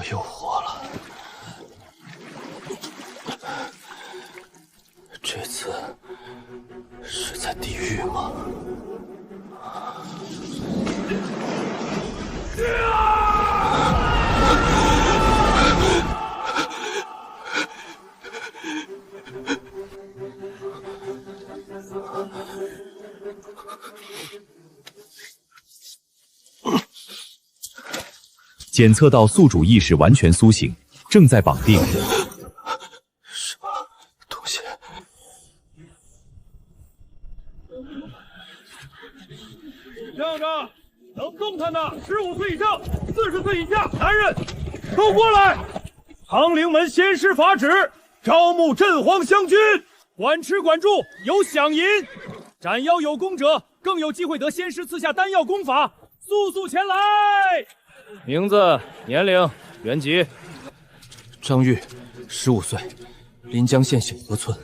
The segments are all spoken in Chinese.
我又活了。这次是在地狱吗？检测到宿主意识完全苏醒，正在绑定。什么东西？亮着，能动弹的15岁以上、40岁以下男人都过来！唐陵门仙师法旨，招募镇荒湘军，管吃管住，有饷银。斩妖有功者更有机会得仙师赐下丹药功法，速速前来！名字、年龄、原籍。张玉，15岁，临江县小河村。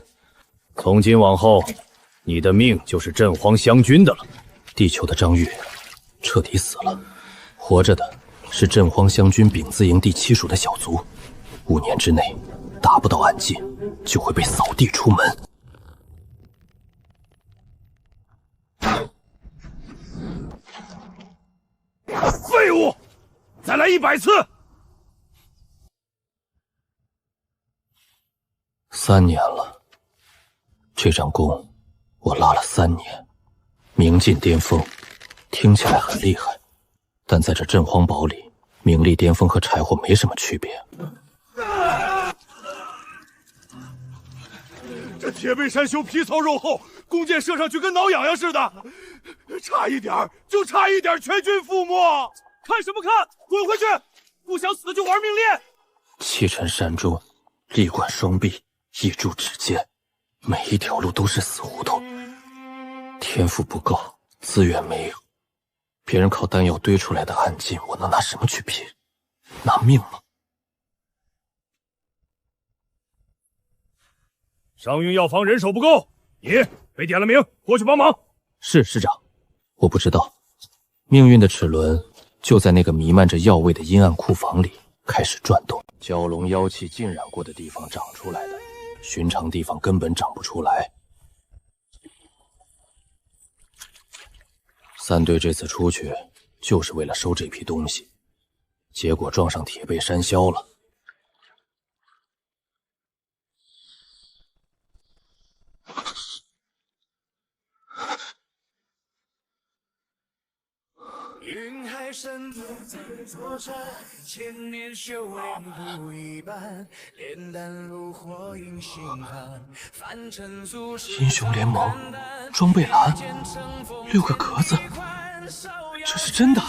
从今往后，你的命就是镇荒湘军的了。地球的张玉彻底死了，活着的是镇荒湘军丙字营第7属的小卒。5年之内达不到暗禁，就会被扫地出门。废物！再来100次！3年了，这张弓我拉了3年，名尽巅峰，听起来很厉害，但在这镇荒堡里，名利巅峰和柴火没什么区别。这铁背山修皮糙肉厚，弓箭射上去跟挠痒痒似的，差一点就差一点全军覆没！看什么看？滚回去！不想死就玩命练！气沉山中，力贯双臂，一柱指尖，每一条路都是死胡同。天赋不够，资源没有，别人靠丹药堆出来的暗劲，我能拿什么去拼？拿命吗？商运药房人手不够，你被点了名，过去帮忙。是师长，我不知道，命运的齿轮就在那个弥漫着药味的阴暗库房里开始转动。蛟龙妖气浸染过的地方长出来的，寻常地方根本长不出来。3队这次出去就是为了收这批东西，结果撞上铁背山魈了。云海深处在作战，千年修炼不一般，炼丹炉火映心寒，凡尘俗世英雄联盟，装备栏，6个格子，这是真的。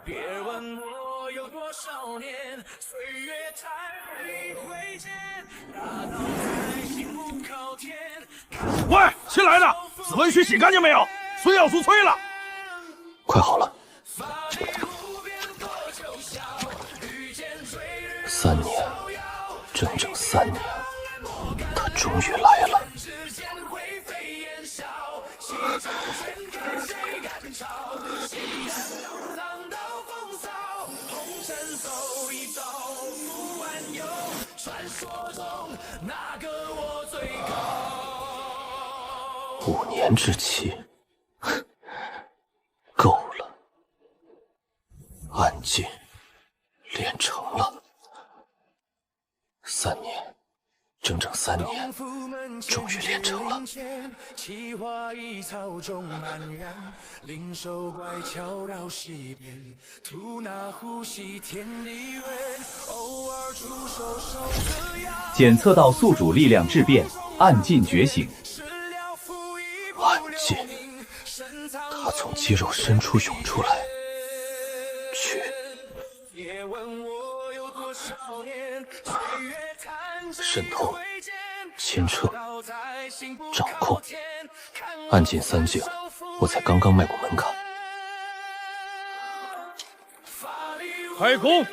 别问我有多少年，岁月才会回见，大刀在心不靠天。喂，新来的，死文须洗干净没有？孙药酥催了。快好了。3年，整整3年，他终于来了。5年之期，够了。暗劲练成了。3年，整整3年，终于练成了。奇花异草中漫然，灵兽怪悄绕溪边，吐纳呼吸天地远，偶尔出手手个样。检测到宿主力量质变，暗劲觉醒。暗劲，他从肌肉深处涌出来。去。渗透、清澈、掌控，暗劲3境，我才刚刚迈过门槛。开弓，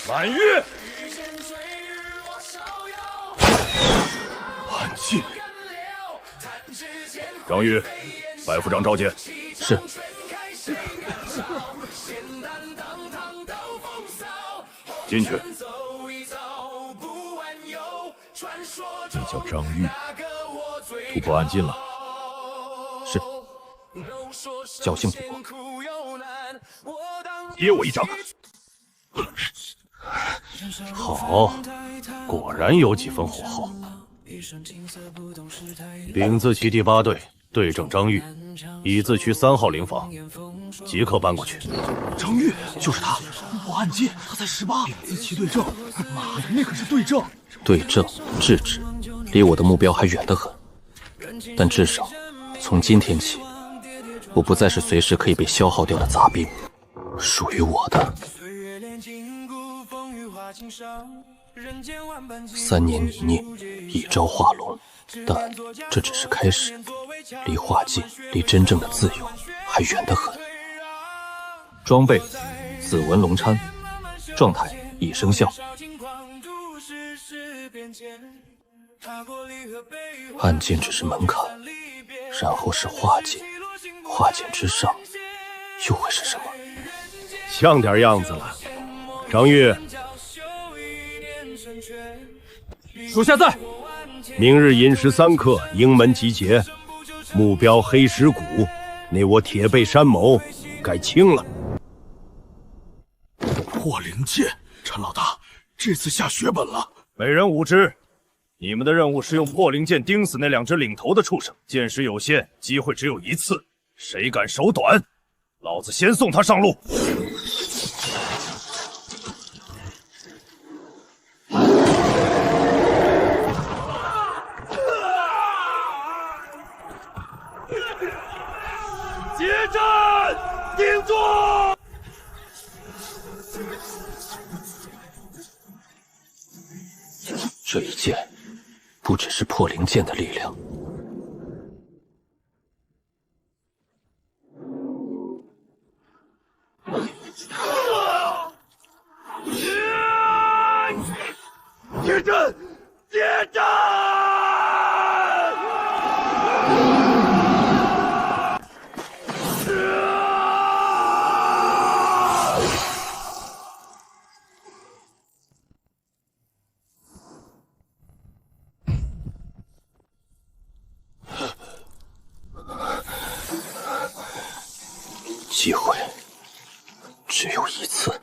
满月。暗劲，张玉，白副长召见。是。进去。你叫张玉，突破暗禁了。是。侥幸突破。接我一掌。好，果然有几分火候。丙字旗第8队队正张玉，乙字区3号灵房，即刻搬过去。张玉就是他，我暗箭，他才18。丙字旗队正，妈呀，那可是队正。队正制止，离我的目标还远得很。但至少从今天起，我不再是随时可以被消耗掉的杂兵，属于我的。3年泥泞，一朝化龙，但这只是开始，离化境，离真正的自由还远得很。装备：紫纹龙钗，状态已生效。暗箭只是门槛，然后是化境，化境之上又会是什么？像点样子了，张玉。属下在。明日寅时3刻，营门集结，目标黑石谷，那窝铁背山谋该清了。破灵剑，陈老大，这次下血本了。每人5支，你们的任务是用破灵剑钉死那2只领头的畜生。剑时有限，机会只有1次，谁敢手短，老子先送他上路。结阵，顶住！这一剑，不只是破灵剑的力量。结阵，结阵！机会只有1次。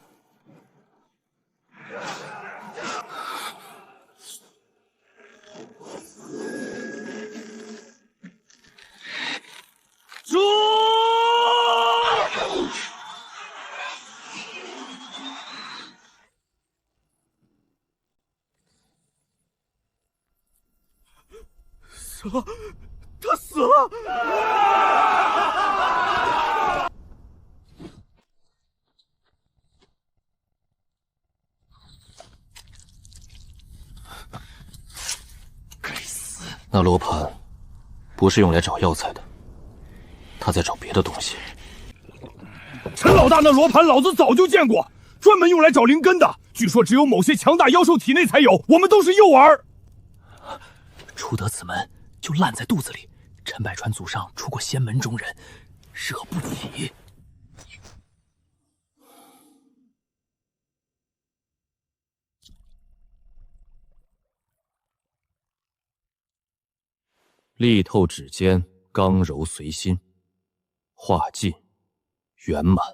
住！死了，他死了！那罗盘不是用来找药材的，他在找别的东西。陈老大那罗盘老子早就见过，专门用来找灵根的，据说只有某些强大妖兽体内才有，我们都是诱饵。出得此门就烂在肚子里。陈百川祖上出过仙门中人，惹不起。力透指尖，刚柔随心，化尽圆满。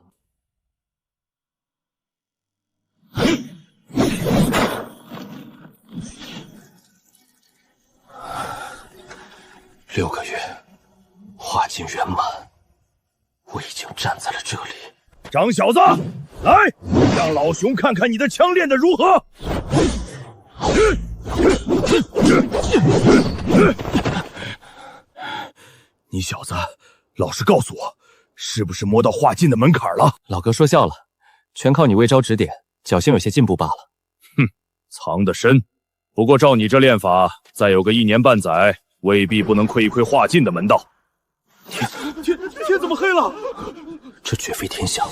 6个月，化尽圆满，我已经站在了这里。张小子，来，让老熊看看你的枪练得如何。你小子，老实告诉我，是不是摸到化境的门槛了？老哥说笑了，全靠你微招指点，侥幸有些进步罢了。哼，藏得深。不过照你这练法，再有个1年半载，未必不能窥一窥化境的门道。天怎么黑了？这绝非天象。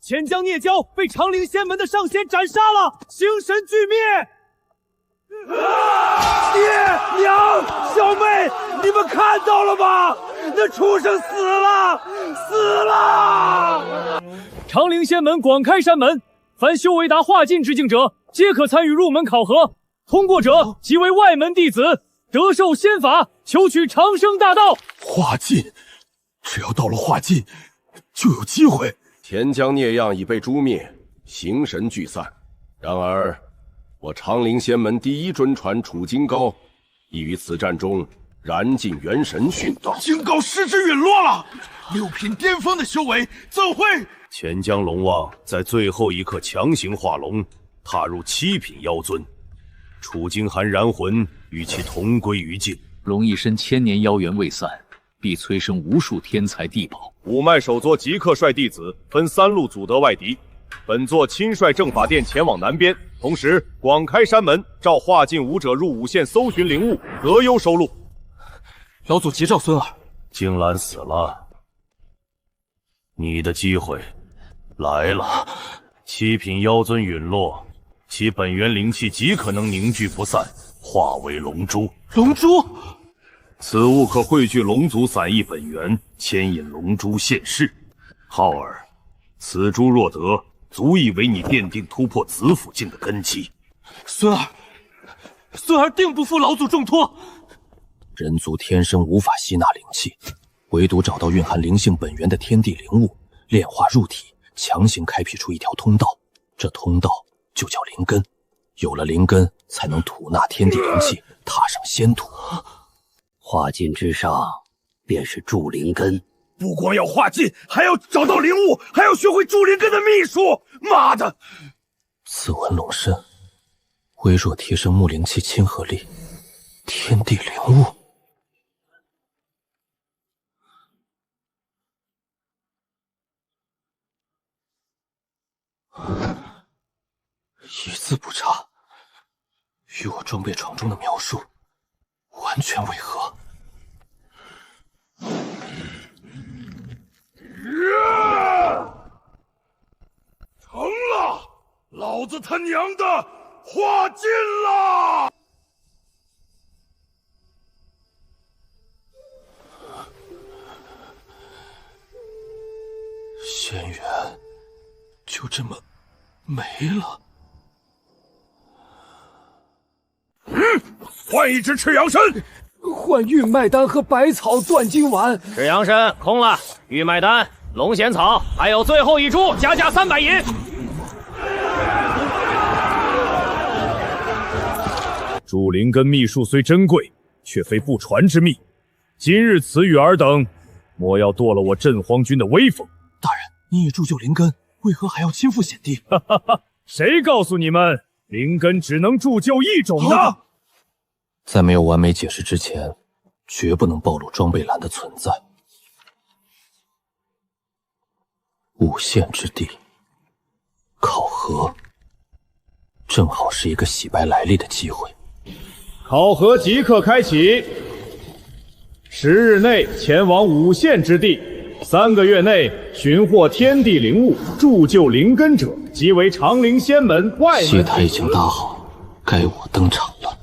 钱江聂娇被长陵仙门的上仙斩杀了，星神俱灭。爹娘，小妹，你们看到了吗？那畜生死了，死了！长陵仙门广开山门，凡修为达化境之境者，皆可参与入门考核。通过者即为外门弟子，得受仙法，求取长生大道。化境，只要到了化境，就有机会。钱江孽样已被诛灭，形神俱散。然而，我长陵仙门第一尊传楚金高，已于此战中燃尽元神殉道。金高失之陨落了，6品巅峰的修为，怎会？钱江龙王在最后一刻强行化龙，踏入7品妖尊。楚金寒燃魂与其同归于尽。龙一身千年妖缘未散，必催生无数天才地宝。五脉首座即刻率弟子分3路阻得外敌。本座亲率正法殿前往南边，同时广开山门，召化境武者入五县搜寻灵物，择优收录。老祖急召孙儿。金兰死了，你的机会来了。7品妖尊陨落，其本源灵气极可能凝聚不散，化为龙珠。龙珠，此物可汇聚龙族散逸本源，牵引龙珠现世。浩儿，此珠若得，足以为你奠定突破子府境的根基。孙儿定不负老祖重托。人族天生无法吸纳灵气，唯独找到蕴含灵性本源的天地灵物，炼化入体，强行开辟出一条通道。这通道就叫灵根，有了灵根，才能吐纳天地灵气，踏上仙途。化境之上，便是筑灵根。不光要化境，还要找到灵物，还要学会筑灵根的秘术。妈的！此文龙身，微弱提升木灵气亲和力，天地灵物。一字不差，与我装备床中的描述完全违和。成了，老子他娘的化境了！仙缘就这么没了。换一只赤阳参，换运脉丹和百草断筋丸。赤阳参空了，玉脉丹、龙涎草，还有最后一株，加价300银。筑灵根秘术虽珍贵，却非不传之秘。今日此与尔等，莫要堕了我镇荒军的威风。大人，你已铸就灵根，为何还要亲赴险地？哈哈哈！谁告诉你们，灵根只能铸就一种呢？在没有完美解释之前，绝不能暴露装备栏的存在。五县之地，考核，正好是一个洗白来历的机会。考核即刻开启，10日内前往5县之地，3个月内寻获天地灵物，铸就灵根者，即为长陵仙门外门。戏台已经搭好，该我登场了。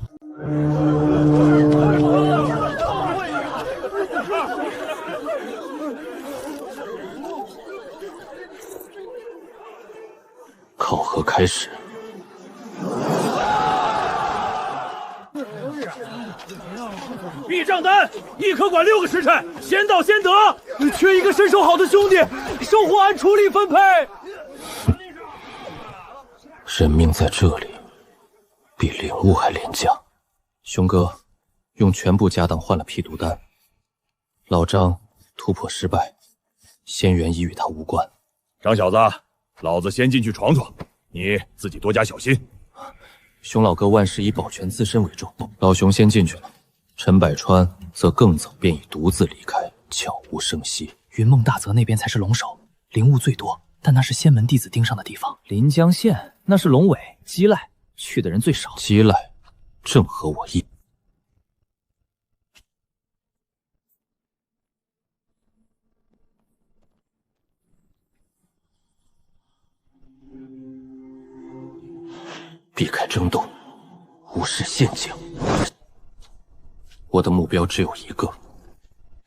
考核开始。避障丹一可管6个时辰，先到先得。缺一个身手好的兄弟，收获按处理分配。人命在这里，比灵物还廉价。熊哥，用全部家当换了辟毒丹。老张突破失败，仙缘已与他无关。张小子，老子先进去闯闯，你自己多加小心。熊老哥万事以保全自身为重，老熊先进去了。陈百川则更早便已独自离开，悄无声息。云梦大泽那边才是龙首，灵物最多，但那是仙门弟子盯上的地方。临江县那是龙尾、鸡濑，去的人最少。鸡濑正合我意。避开争斗，无视陷阱。我的目标只有一个：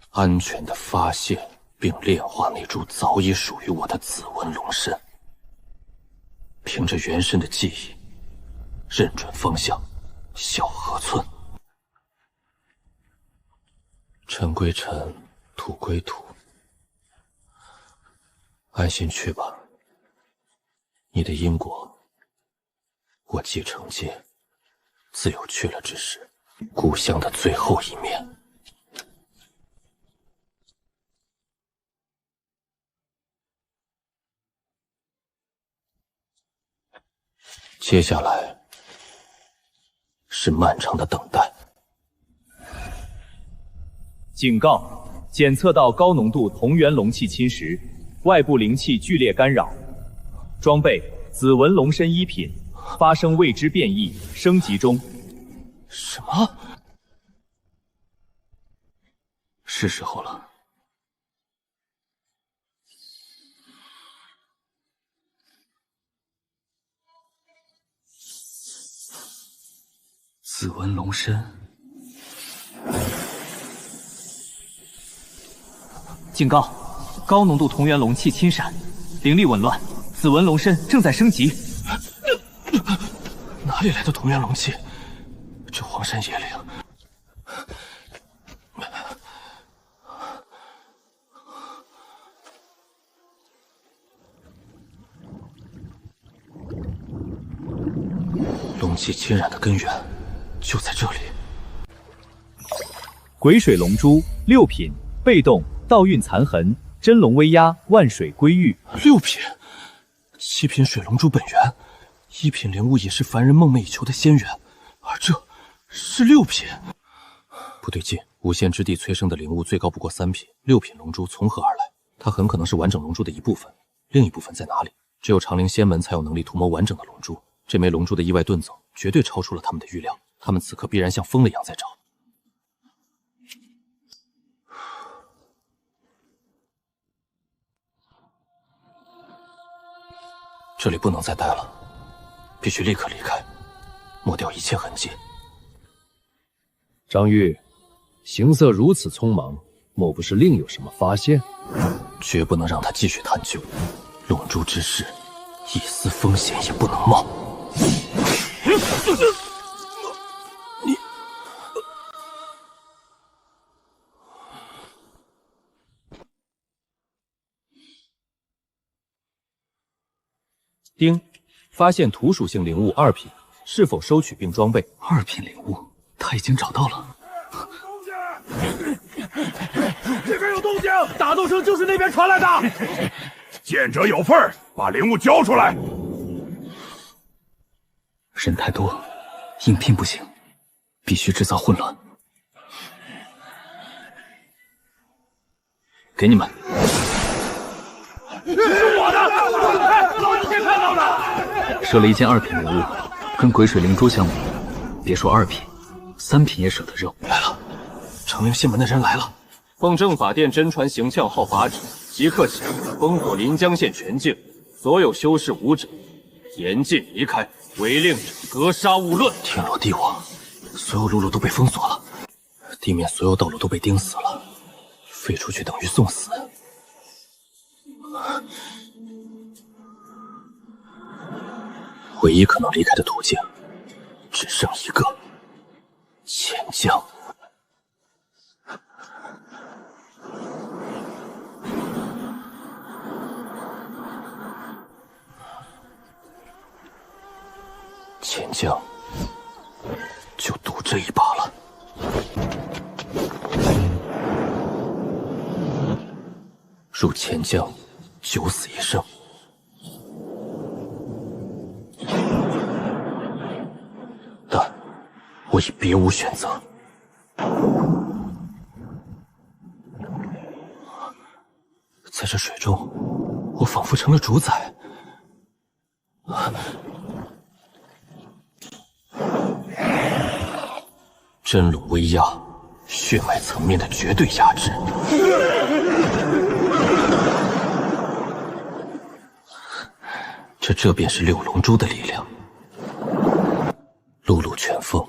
安全地发现并炼化那株早已属于我的紫纹龙参。凭着元神的记忆，认准方向，小河村。尘归尘，土归土，安心去吧。你的因果，我既承接，自有去了之时。故乡的最后一面。接下来是漫长的等待。警告：检测到高浓度同源龙气侵蚀，外部灵气剧烈干扰。装备：紫纹龙参1品，发生未知变异，升级中。什么？是时候了。紫纹龙参。警告：高浓度同源龙气侵闪，灵力紊乱，紫纹龙参正在升级。哪里来的同源龙气？这荒山野岭，龙气侵染的根源就在这里。鬼水龙珠6品，被动道运残痕，真龙威压，万水归玉。6品，7品水龙珠本源，1品灵物也是凡人梦寐以求的仙源，而这是6品。不对劲，无限之地催生的灵物最高不过3品，6品龙珠从何而来？它很可能是完整龙珠的一部分，另一部分在哪里？只有长陵仙门才有能力图谋完整的龙珠。这枚龙珠的意外遁走，绝对超出了他们的预料。他们此刻必然像疯了一样在找。这里不能再待了，必须立刻离开，抹掉一切痕迹。张玉，行色如此匆忙，莫不是另有什么发现？绝不能让他继续探究龙珠之事，一丝风险也不能冒。你，丁，发现土属性灵物2品，是否收取并装备？2品灵物，他已经找到了。这边有动静，打斗声就是那边传来的。见者有份，把灵物交出来。人太多，应聘不行，必须制造混乱。给你们。是我的，老子先看到的。射了一件2品灵物，跟鬼水灵珠相比，别说2品，3品也舍得扔。来了，长陵仙门的人来了。奉正法殿真传行相号法旨，即刻起封锁临江县全境，所有修士武者严禁离开，违令者格杀勿论。天罗地网，所有路路都被封锁了，地面所有道路都被钉死了，飞出去等于送死。唯一可能离开的途径，只剩一个：潜江。潜江，就赌这一把了。入潜江，九死一生。但我已别无选择。在这水中，我仿佛成了主宰。真龙威压，血脉层面的绝对压制。这便是6龙珠的力量。陆路全封，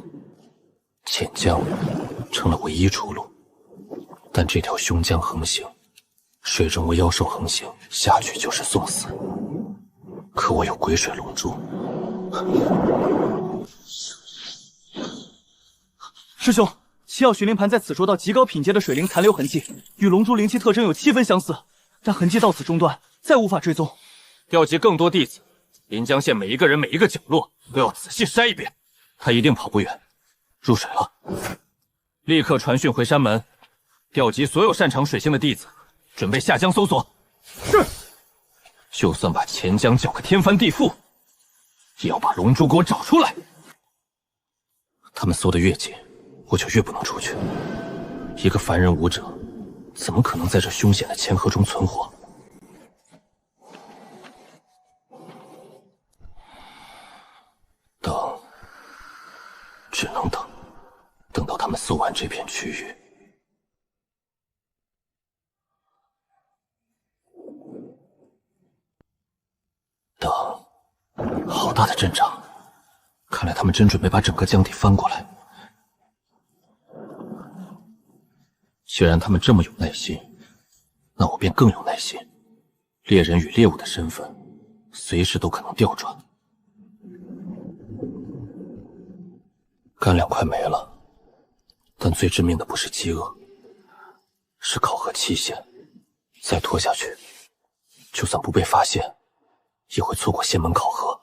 潜江成了唯一出路。但这条凶江横行，水中为妖兽横行，下去就是送死。可我有鬼水龙珠。师兄，七曜寻灵盘在此捉到极高品阶的水灵残留痕迹，与龙珠灵气特征有7分相似，但痕迹到此中断，再无法追踪。调集更多弟子，临江县每一个人每一个角落都要仔细筛一遍。他一定跑不远，入水了。立刻传讯回山门，调集所有擅长水性的弟子，准备下江搜索。是。就算把钱江搅个天翻地覆，也要把龙珠给我找出来。他们搜得越紧，我就越不能出去。一个凡人武者，怎么可能在这凶险的钱河中存活？等，只能等，等到他们搜完这片区域。等，好大的阵仗！看来他们真准备把整个江底翻过来。既然他们这么有耐心，那我便更有耐心。猎人与猎物的身份，随时都可能调转。干粮快没了，但最致命的不是饥饿，是考核期限。再拖下去，就算不被发现，也会错过县门考核。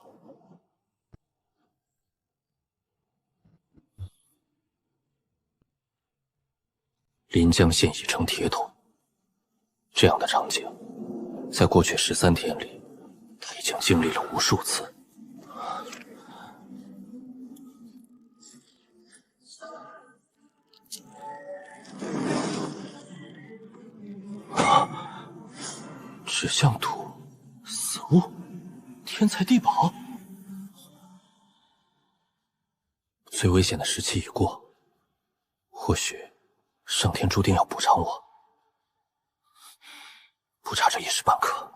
临江县已成铁桶，这样的场景，在过去13天里，他已经经历了无数次。指向图，死物，天才地宝。最危险的时期已过，或许上天注定要补偿我，不差这一时半刻。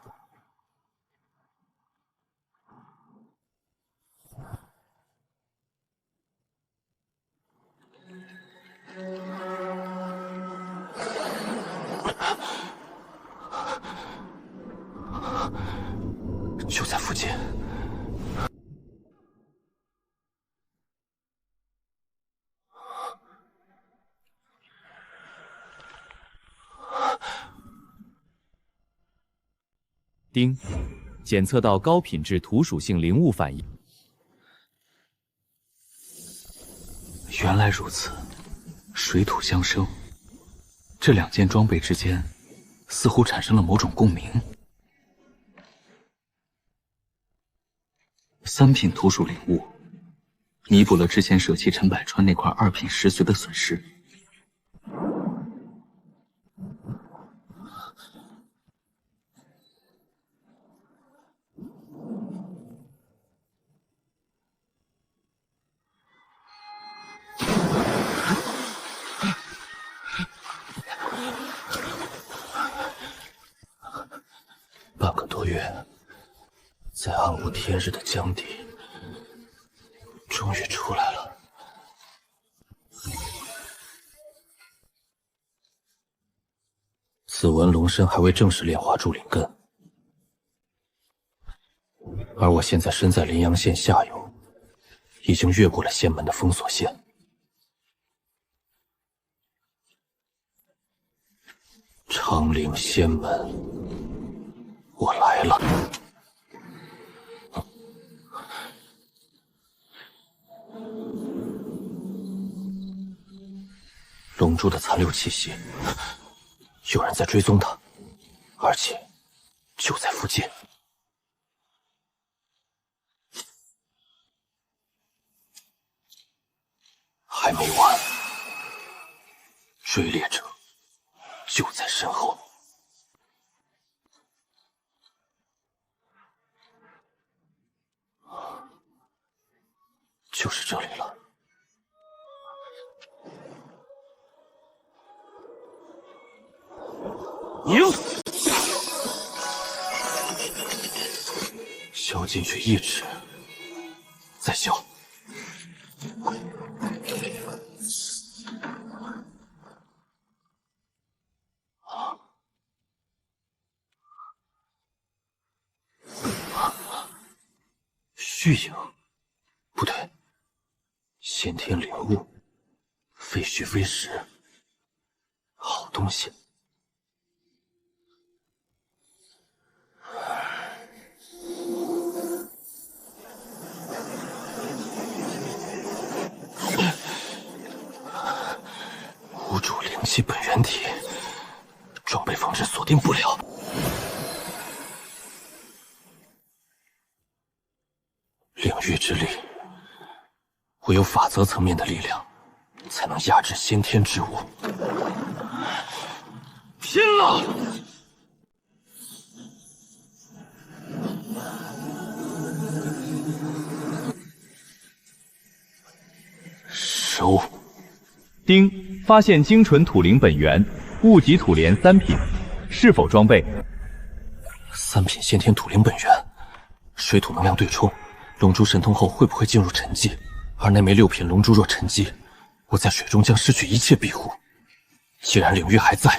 就在附近。丁，检测到高品质土属性灵物反应。原来如此，水土相生，这2件装备之间似乎产生了某种共鸣。3品土属灵物，弥补了之前舍弃陈百川那块2品石髓的损失。半个多月，在暗无天日的江底，终于出来了。子文龙身还未正式炼化筑灵根，而我现在身在临阳县下游，已经越过了县门的封锁线。长陵仙门，我来了。龙珠的残留气息，有人在追踪他，而且就在附近。还没完，追猎者就在身后。就是这里了。赢！削进去1指，再削。虚影，不对，先天灵物，非虚非实，好东西。无主灵气本源体，装备方式锁定不了。领域之力，唯有法则层面的力量，才能压制先天之物。拼了！收。丁，发现精纯土灵本源，物极土莲3品，是否装备？3品先天土灵本源，水土能量对冲。龙珠神通后会不会进入沉寂？而那枚6品龙珠若沉寂，我在水中将失去一切庇护。既然领域还在，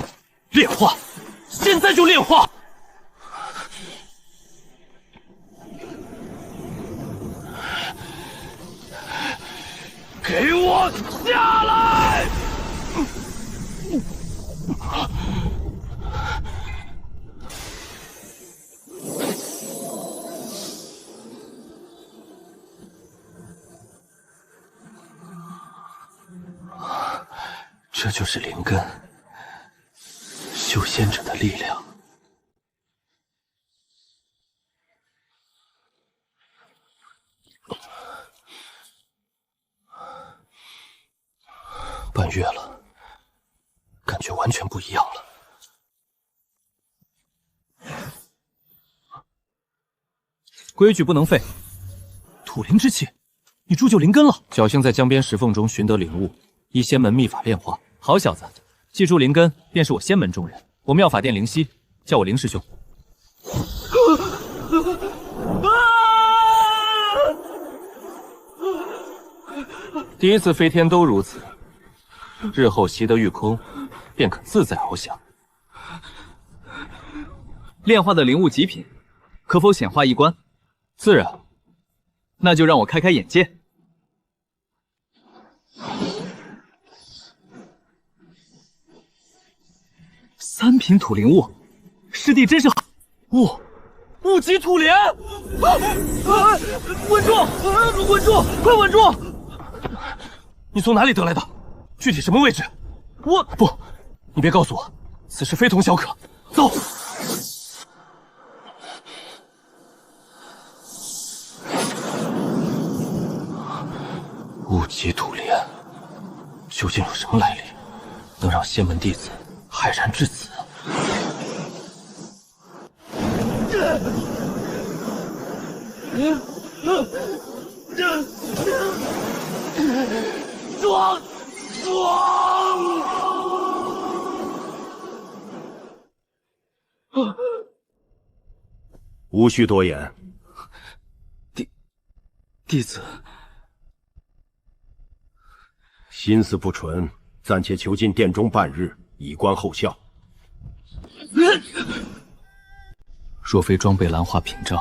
炼化，现在就炼化！给我下来！这就是灵根，修仙者的力量。半月了，感觉完全不一样了。规矩不能废。土灵之气，你铸就灵根了。侥幸在江边石缝中寻得灵物，依仙门秘法炼化。好小子，记住灵根便是我仙门中人。我妙法殿灵犀，叫我灵师兄。第一次飞天都如此，日后习得御空，便可自在翱翔。炼化的灵物极品，可否显化一关？自然。那就让我开开眼界。3品土灵物，师弟真是物极土莲！稳住！稳住！快稳住！你从哪里得来的？具体什么位置？不，你别告诉我，此事非同小可。走。物极土莲，究竟有什么来历，能让仙门弟子骇然至此？装！无需多言。弟子心思不纯，暂且囚禁殿中半日，以观后效。若非装备兰花屏障，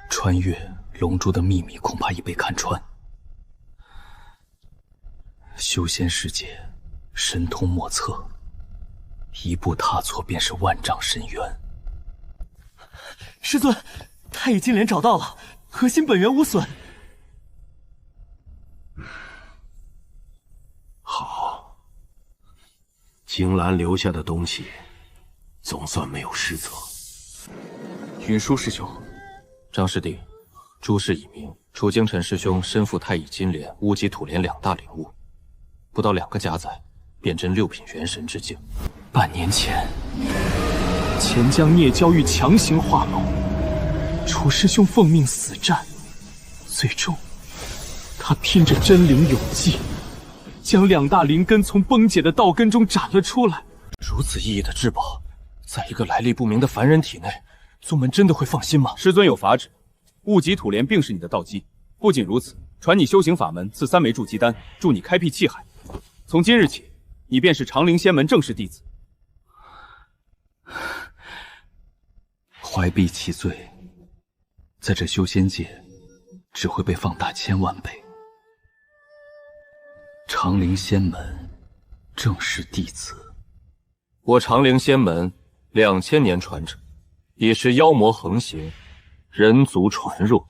穿越龙珠的秘密恐怕已被看穿。修仙世界，神通莫测，一步踏错便是万丈深渊。师尊，太乙金莲找到了，核心本源无损。好，金兰留下的东西，总算没有失策。云舒师兄，张师弟，诸事已明。楚京辰师兄身负太乙金莲、乌极土莲2大灵物，不到2个加载，便真6品元神之境。半年前，前将聂娇玉强行化龙，楚师兄奉命死战，最终他拼着真灵永继，将2大灵根从崩解的道根中斩了出来。如此意义的至宝，在一个来历不明的凡人体内，宗门真的会放心吗？师尊有法旨，物极土莲并是你的道基。不仅如此，传你修行法门，赐3枚筑基丹，助你开辟气海。从今日起，你便是长陵仙门正式弟子。怀璧其罪，在这修仙界，只会被放大1000万倍。长陵仙门正式弟子，我长陵仙门2000年传承，已是妖魔横行，人族传弱，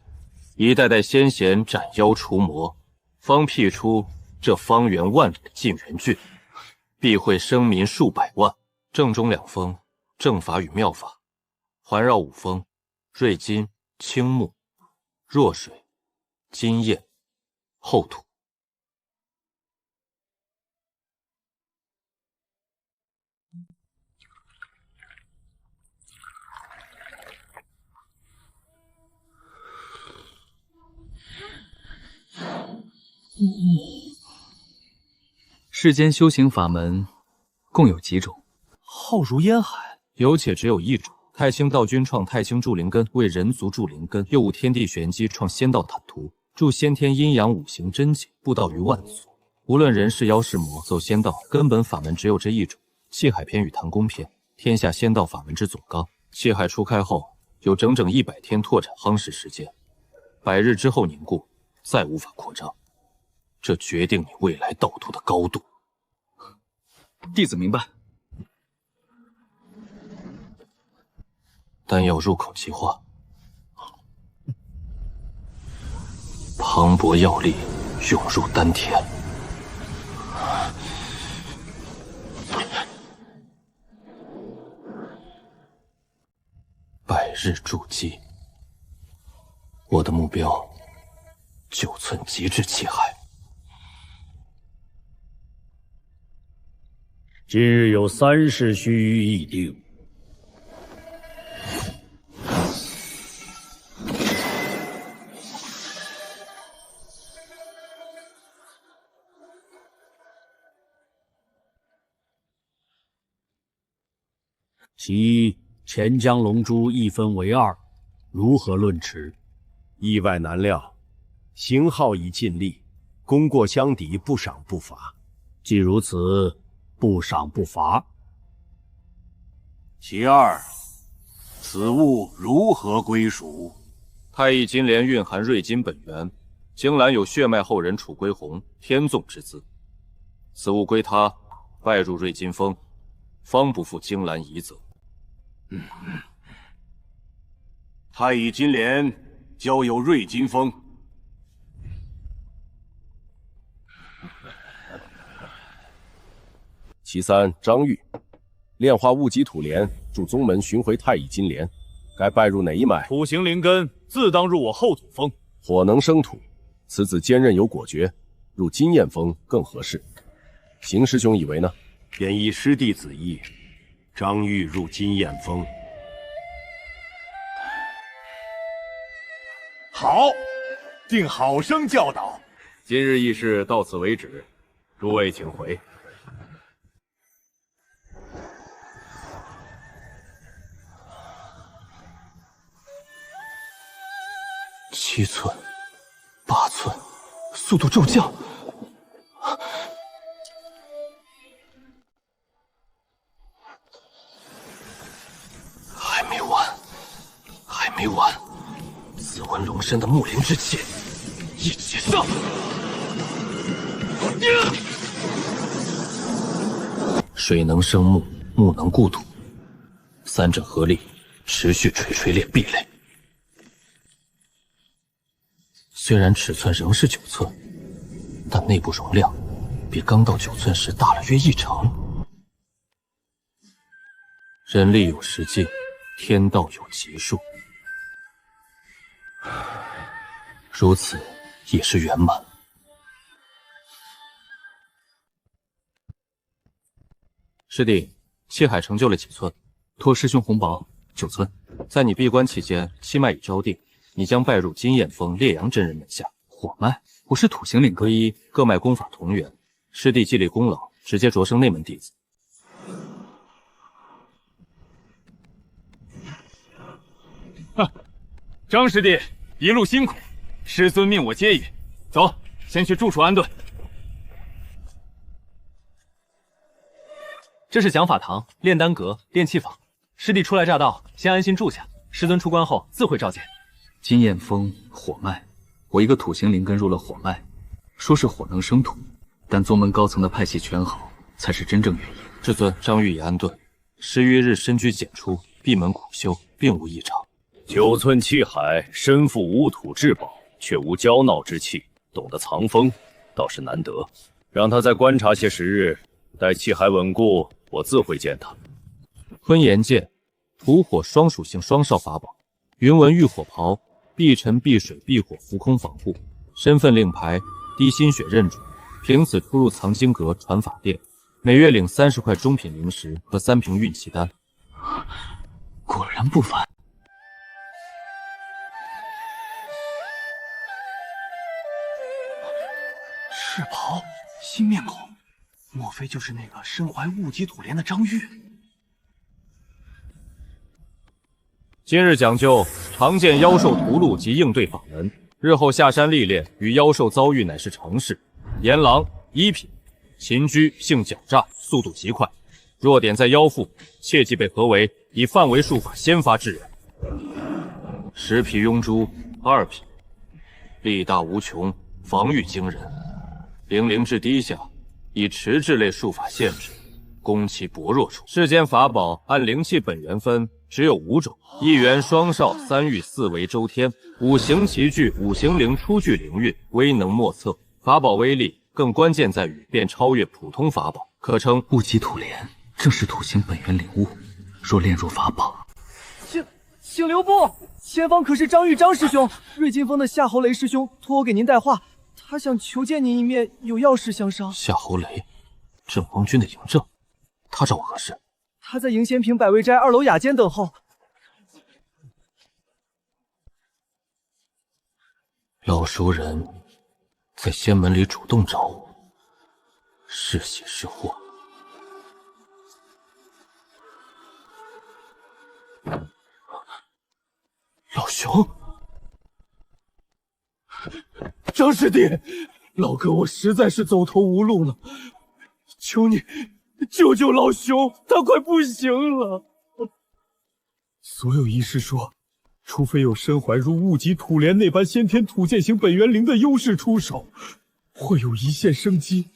一代代仙贤斩妖除魔，方辟出这方圆万里的晋元郡，必会生民数百万。正中2峰，正法与妙法，环绕5峰，瑞金、青木、弱水、金焰、厚土。世间修行法门共有几种？浩如烟海，有且只有一种。太清道君创太清筑灵根，为人族筑灵根；又悟天地玄机，创仙道坦途，筑先天阴阳5行真经，布道于万族。无论人是妖是魔，走仙道根本法门只有这一种。气海篇与唐宫篇，天下仙道法门之总纲。气海初开后，有整整100天拓展夯实时间，100日之后凝固，再无法扩张。这决定你未来道途的高度。弟子明白。丹药入口即化，磅礴药力涌入丹田。100日筑基，我的目标9寸极致气海。今日有3事须臾议定。其一，钱江龙珠一分为2，如何论持？意外难料，邢浩已尽力，功过相抵，不赏不罚。既如此，不赏不罚。其二，此物如何归属？太乙金莲蕴含瑞金本源，金兰有血脉后人楚归鸿天纵之资，此物归他，拜入瑞金峰，方不负金兰遗责。太乙金莲交有瑞金峰。其3，张玉，炼化物极土莲，助宗门寻回太乙金莲，该拜入哪一脉？土行灵根自当入我后土峰。火能生土，此子坚韧有果决，入金焰峰更合适。邢师兄以为呢？便依师弟子意，张玉入金焰峰。好，定好生教导。今日议事到此为止，诸位请回。7寸、8寸，速度骤降。还没完，还没完！紫纹龙身的木灵之气，一起上！水能生木，木能固土，3者合力，持续锤裂壁垒。虽然尺寸仍是9寸，但内部容量比刚到9寸时大了约1成。人力有时尽，天道有极数，如此也是圆满。师弟，气海成就了几寸？托师兄红宝，9寸。在你闭关期间，气脉已招定。你将拜入金焰峰烈阳真人门下。火脉，我是土行领唯一各脉功法同源，师弟既立功劳，直接擢升内门弟子。张师弟一路辛苦，师尊命我接引，走，先去住处安顿。这是讲法堂、炼丹阁、炼器坊，师弟初来乍到，先安心住下。师尊出关后自会召见。金焰峰火脉，我一个土行灵根入了火脉，说是火能生土，但宗门高层的派系权衡才是真正原因。至尊，张玉已安顿，10余日深居简出，闭门苦修，并无异常。9寸气海，身负无土至宝，却无骄闹之气，懂得藏风，倒是难得。让他再观察些时日，待气海稳固，我自会见他。坤炎剑，土火双属性双少法宝，云纹浴火袍，避尘避水避火浮空防护。身份令牌，滴心血认主，凭此出入藏经阁、传法殿，每月领30块中品灵石和3瓶运气丹。果然不凡。赤袍，新面孔，莫非就是那个身怀物极土莲的张玉？今日讲究常见妖兽屠戮及应对法门，日后下山历练与妖兽遭遇乃是常事。炎狼1品，秦居性狡诈，速度极快，弱点在腰腹，切忌被合为以范围术法先发制人。石皮庸蛛2品，力大无穷，防御惊人，灵灵至低下，以持质类术法限制，攻其薄弱处。世间法宝按灵气本源分，只有5种：1元双少、3玉、4为周天。5行齐聚，5行灵初具灵韵，威能莫测。法宝威力更关键在于便超越普通法宝，可称物极土莲，正是土行本源领悟。若炼入法宝，请留步！前方可是张玉张师兄，瑞金峰的夏侯雷师兄托我给您带话，他想求见您一面，有要事相商。夏侯雷，郑王军的嬴政，他找我何事？他在迎仙坪百味斋2楼雅间等候。老熟人在仙门里主动找我，是喜是祸？老熊，张师弟，老哥我实在是走投无路了，求你救救老熊，他快不行了。所有医师说，除非有身怀如物极土莲那般先天土剑型本源灵的优势出手，会有一线生机。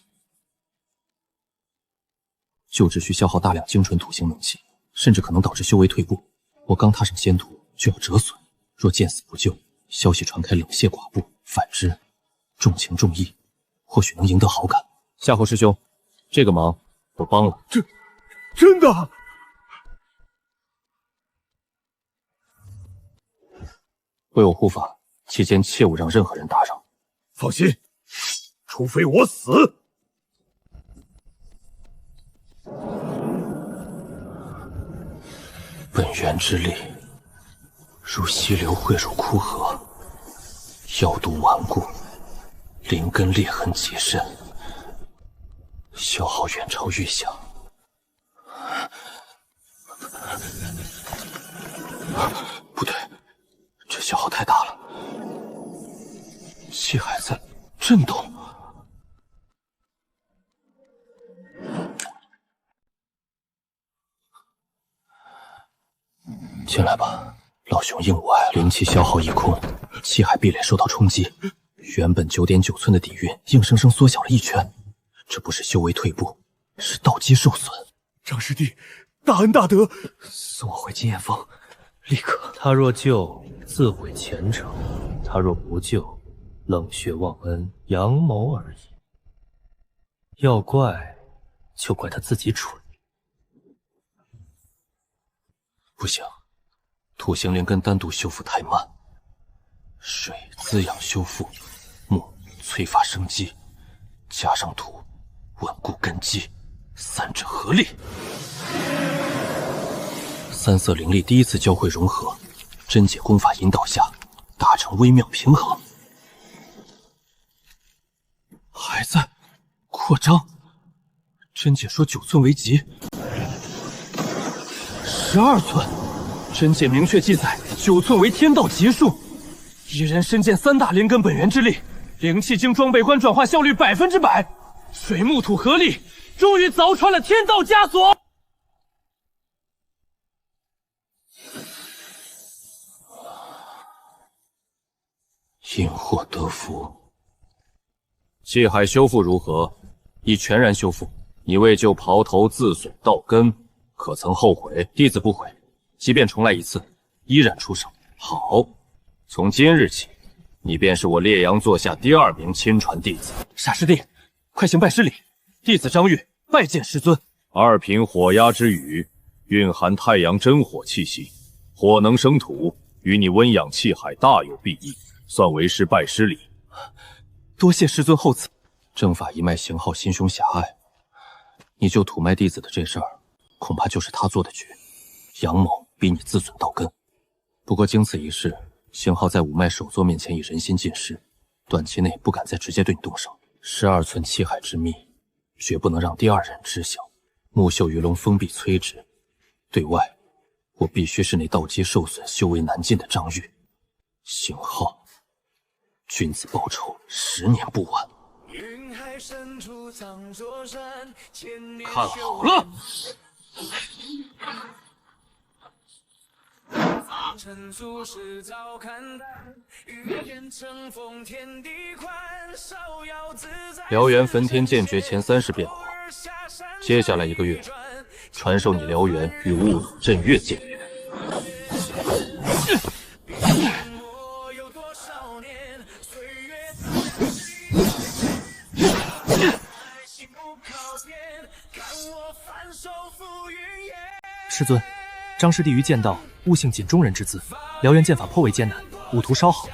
就只需消耗大量精纯土型能气，甚至可能导致修为退步。我刚踏上仙途就要折损，若见死不救，消息传开冷谢寡不；反之，重情重义，或许能赢得好感。夏侯师兄，这个忙我帮了。真的？为我护法，期间切勿让任何人打扰。放心，除非我死。本源之力，如溪流汇入枯河，妖毒顽固，灵根裂痕极深，消耗远超预想。不对，这消耗太大了。气海在震动。进来吧，老熊应我爱了。灵气消耗一空，气海壁垒受到冲击，原本9.9寸的底蕴硬生生缩小了1圈。这不是修为退步，是道基受损。张师弟，大恩大德，送我回金焰峰，立刻。他若救，自毁前程；他若不救，冷血忘恩，阳谋而已。要怪，就怪他自己蠢。不行，土行灵根单独修复太慢，水滋养修复，木催发生机，加上土稳固根基，三者合力，三色灵力第一次交汇融合，真解功法引导下，达成微妙平衡。还在扩张，真解说9寸为极，12寸。真解明确记载9寸为天道极数，一人身见3大灵根本源之力，灵气经装备关转化效率100%，水木土合力，终于凿穿了天道枷锁。因祸得福。气海修复如何？已全然修复。你为救袍头自损道根，可曾后悔？弟子不悔，即便重来一次，依然出手。好，从今日起，你便是我烈阳座下第2名亲传弟子。傻师弟，快行拜师礼。弟子张玉拜见师尊。2品火压之雨，蕴含太阳真火气息，火能生土，与你温养气海大有裨益，算为师拜师礼。多谢师尊厚赐。正法一脉型号心胸狭隘，你救土脉弟子的这事儿，恐怕就是他做的局。杨某逼你自损道根，不过经此一事，型号在五脉首座面前已人心尽失，短期内不敢再直接对你动手。12寸气海之秘，绝不能让第2人知晓。木秀鱼龙封闭摧之，对外，我必须是那道基受损、修为难进的张玉。型号，君子报仇10年不晚。看好了！燎原焚天剑诀前30变化，接下来1个月，传授你燎原与雾震月剑诀。师尊，张师弟于剑道悟性仅中人之资，燎原剑法颇为艰难，武途稍好。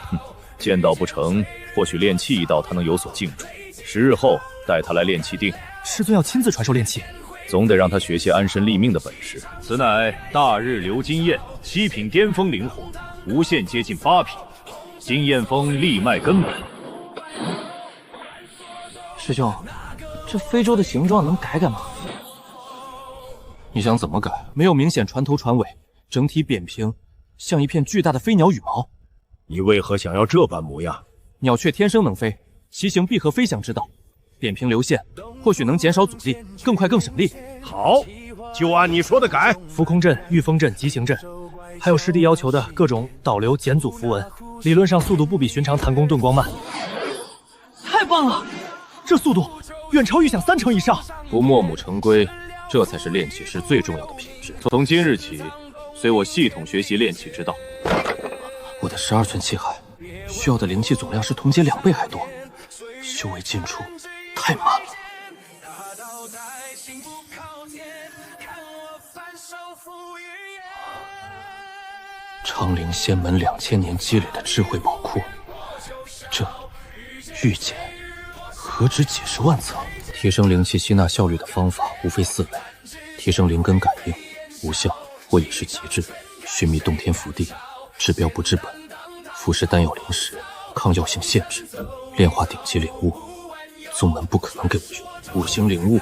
剑道不成，或许练气一道他能有所进驻。10日后带他来练气定。师尊要亲自传授练气，总得让他学些安身立命的本事。此乃大日流金焰，7品巅峰灵火，无限接近8品，金焰峰力脉根本。师兄，这非洲的形状能改改吗？你想怎么改？没有明显船头船尾，整体扁平，像一片巨大的飞鸟羽毛。你为何想要这般模样？鸟雀天生能飞，其形必合飞翔之道。扁平流线，或许能减少阻力，更快更省力。好，就按你说的改。浮空阵、御风阵、急行阵，还有师弟要求的各种导流、减阻符文，理论上速度不比寻常弹弓遁光慢。太棒了，这速度远超预想3成以上。不墨母成规，这才是练气师最重要的品质。从今日起，随我系统学习练气之道。我的12寸气海需要的灵气总量是同阶2倍还多，修为进出太慢了。昌陵仙门2000年积累的智慧宝库，这玉简何止几10万册？提升灵气吸纳效率的方法无非4类：提升灵根感应，无效或已是极致；寻觅洞天福地，治标不治本；服食丹药灵石，抗药性限制；炼化顶级灵物，宗门不可能给我用。5行灵物，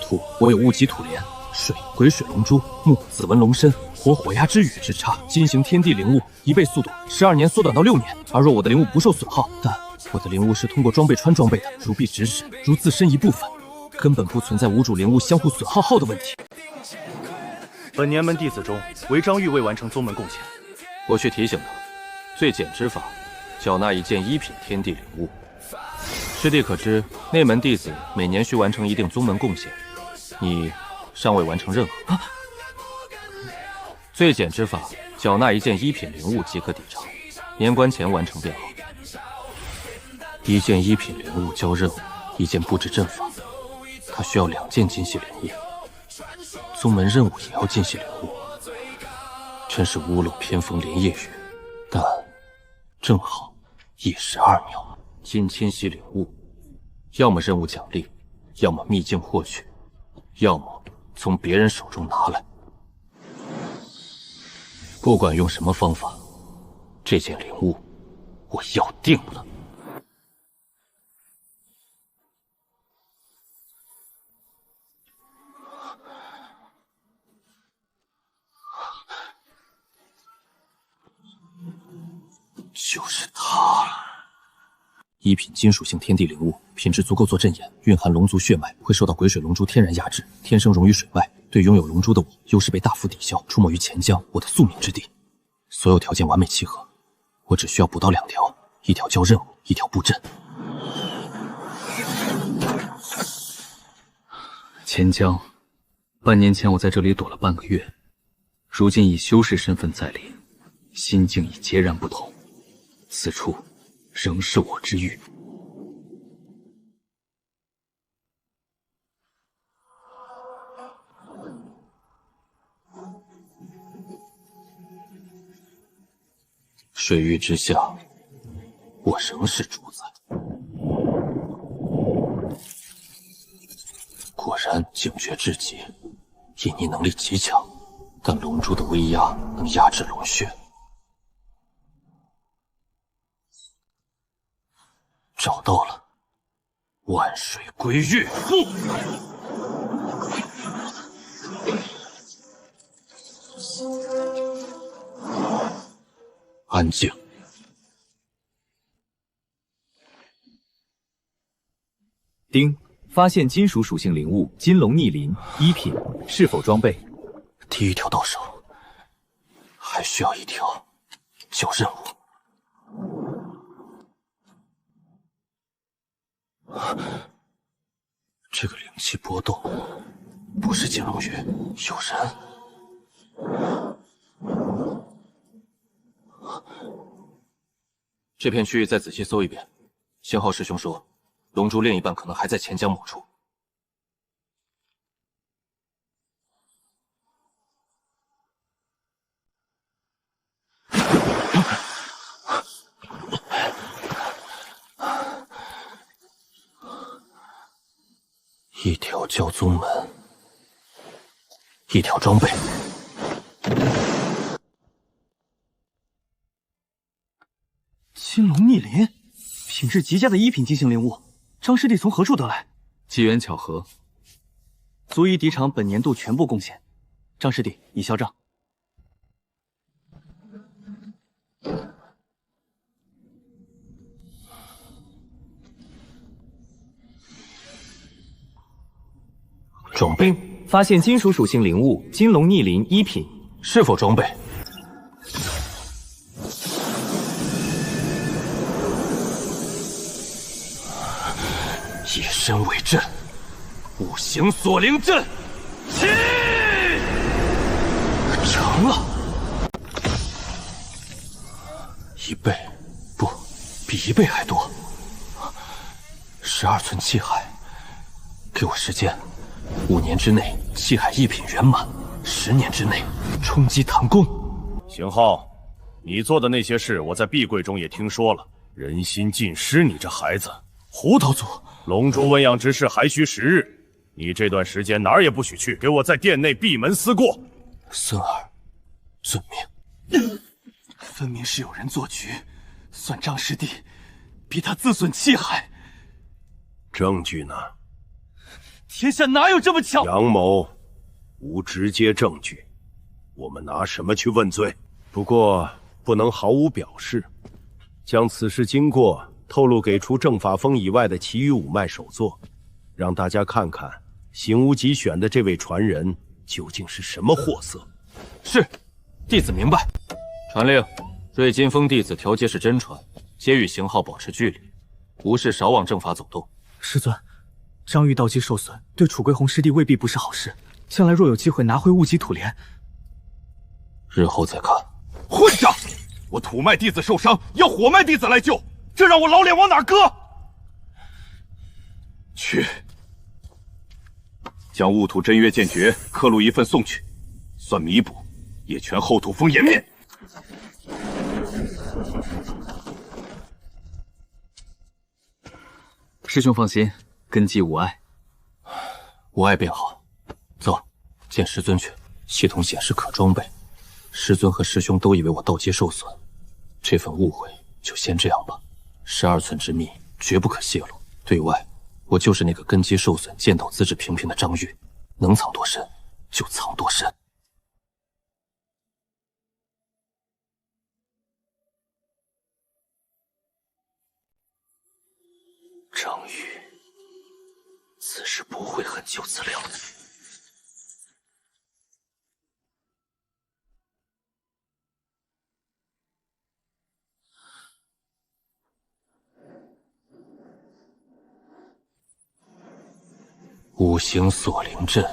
土我有雾极土莲，水鬼水龙珠，木紫纹龙参，火火压之雨之差。金行天地灵物1倍速度，12年缩短到6年。而若我的灵物不受损耗，但我的灵物是通过装备穿装备的，如臂指指，如自身一部分，根本不存在无主灵物相互损耗的问题。本年门弟子中，唯张玉未完成宗门贡献。我去提醒他，最简之法，缴纳1件1品天地灵物。师弟可知，内门弟子每年需完成一定宗门贡献，你尚未完成任何。最简之法，缴纳1件1品灵物即可抵偿，年关前完成便好。1件1品灵物交任务，1件布置阵法，他需要2件精细灵物。宗门任务也要精细灵物，真是屋漏偏逢连夜雨，但正好1石2鸟。精清晰灵物，要么任务奖励，要么秘境获取，要么从别人手中拿来。不管用什么方法，这件灵物我要定了。就是他。一品金属性天地灵物，品质足够做镇眼，蕴含龙族血脉，不会受到鬼水龙珠天然压制，天生溶于水外，对拥有龙珠的我优势被大幅抵消。出没于钱江，我的宿命之地，所有条件完美契合，我只需要补到2条，一条交任务，一条布阵。钱江，半年前我在这里躲了半个月，如今以修士身份在临，心境已截然不同。此处仍是我之域。水域之下，我仍是主宰。果然警觉至极，隐匿能力极强，但龙珠的威压能压制龙血。找到了，万水归域。安静。丁，发现金属属性灵物金龙逆鳞1品，是否装备？第1条到手，还需要1条交任务。这个灵气波动，不是金龙鱼，有人。这片区域再仔细搜一遍。星浩师兄说，龙珠另一半可能还在钱江某处。1条教宗门，1条装备。金龙逆鳞，品质极佳的1品金型灵物，张师弟从何处得来？机缘巧合，足以抵偿本年度全部贡献。张师弟已销账。装备，发现金属属性灵物金龙逆鳞1品，是否装备？以身为阵，五行锁灵阵，起！成了，1倍，不，比1倍还多。12寸气海，给我时间。5年之内，气海1品圆满；10年之内，冲击唐宫。邢浩，你做的那些事，我在碧桂中也听说了。人心尽失，你这孩子！胡道祖，龙珠温养之事还需时日，你这段时间哪儿也不许去，给我在殿内闭门思过。孙儿，遵命。分明是有人做局，算张师弟逼他自损气海。证据呢？天下哪有这么巧？杨某无直接证据，我们拿什么去问罪？不过不能毫无表示，将此事经过透露给除正法峰以外的其余5脉首座，让大家看看行无极选的这位传人究竟是什么货色。是，弟子明白。传令，瑞金峰弟子调节是真传，皆与邢浩保持距离，无事少往正法走动。师尊。张玉道基受损，对楚归鸿师弟未必不是好事。将来若有机会拿回雾极土莲，日后再看。混账！我土脉弟子受伤，要火脉弟子来救，这让我老脸往哪搁？去，将雾土真月剑诀刻录1份送去，算弥补，也全后土峰颜面。师兄放心。根基无碍，无碍便好。走，见师尊去。系统显示可装备。师尊和师兄都以为我道阶受损，这份误会就先这样吧。12寸之秘绝不可泄露，对外我就是那个根基受损、剑道资质平平的张玉，能藏多深就藏多深。张玉此时不会很就此了。五行锁灵阵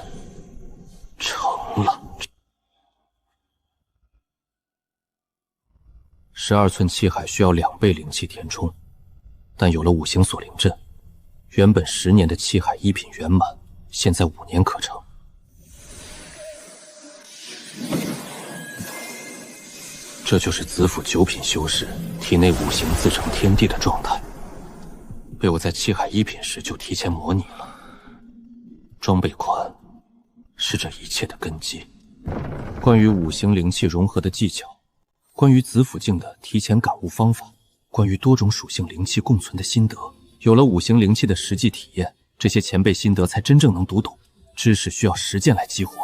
成了。12寸气海需要2倍灵气填充，但有了五行锁灵阵，原本10年的气海一品圆满，现在5年可成。这就是子府9品修士体内五行自成天地的状态，被我在气海1品时就提前模拟了。装备宽是这一切的根基。关于五行灵气融合的技巧，关于子府境的提前感悟方法，关于多种属性灵气共存的心得，有了五行灵气的实际体验，这些前辈心得才真正能读懂。知识需要实践来激活，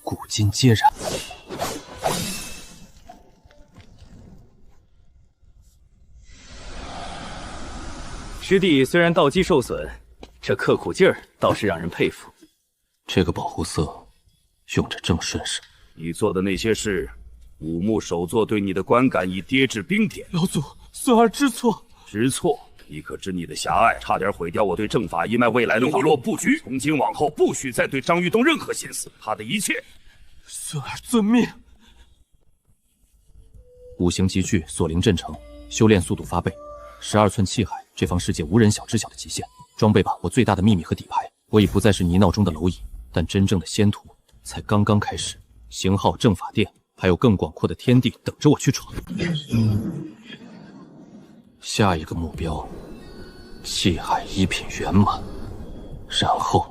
古今皆然。师弟虽然道基受损，这刻苦劲儿倒是让人佩服。这个保护色用着正顺手。你做的那些事，五木首座对你的观感已跌至冰点。老祖，孙儿知错。知错？你可知你的狭隘，差点毁掉我对正法一脉未来的网络布局。从今往后，不许再对张玉动任何心思，他的一切。孙儿遵命。五行集聚，锁灵阵成，修炼速度发倍。12寸气海，这方世界无人晓知晓的极限。装备吧，我最大的秘密和底牌。我已不再是泥淖中的蝼蚁，但真正的仙途才刚刚开始。型号正法殿，还有更广阔的天地等着我去闯。下一个目标，气海1品圆满，然后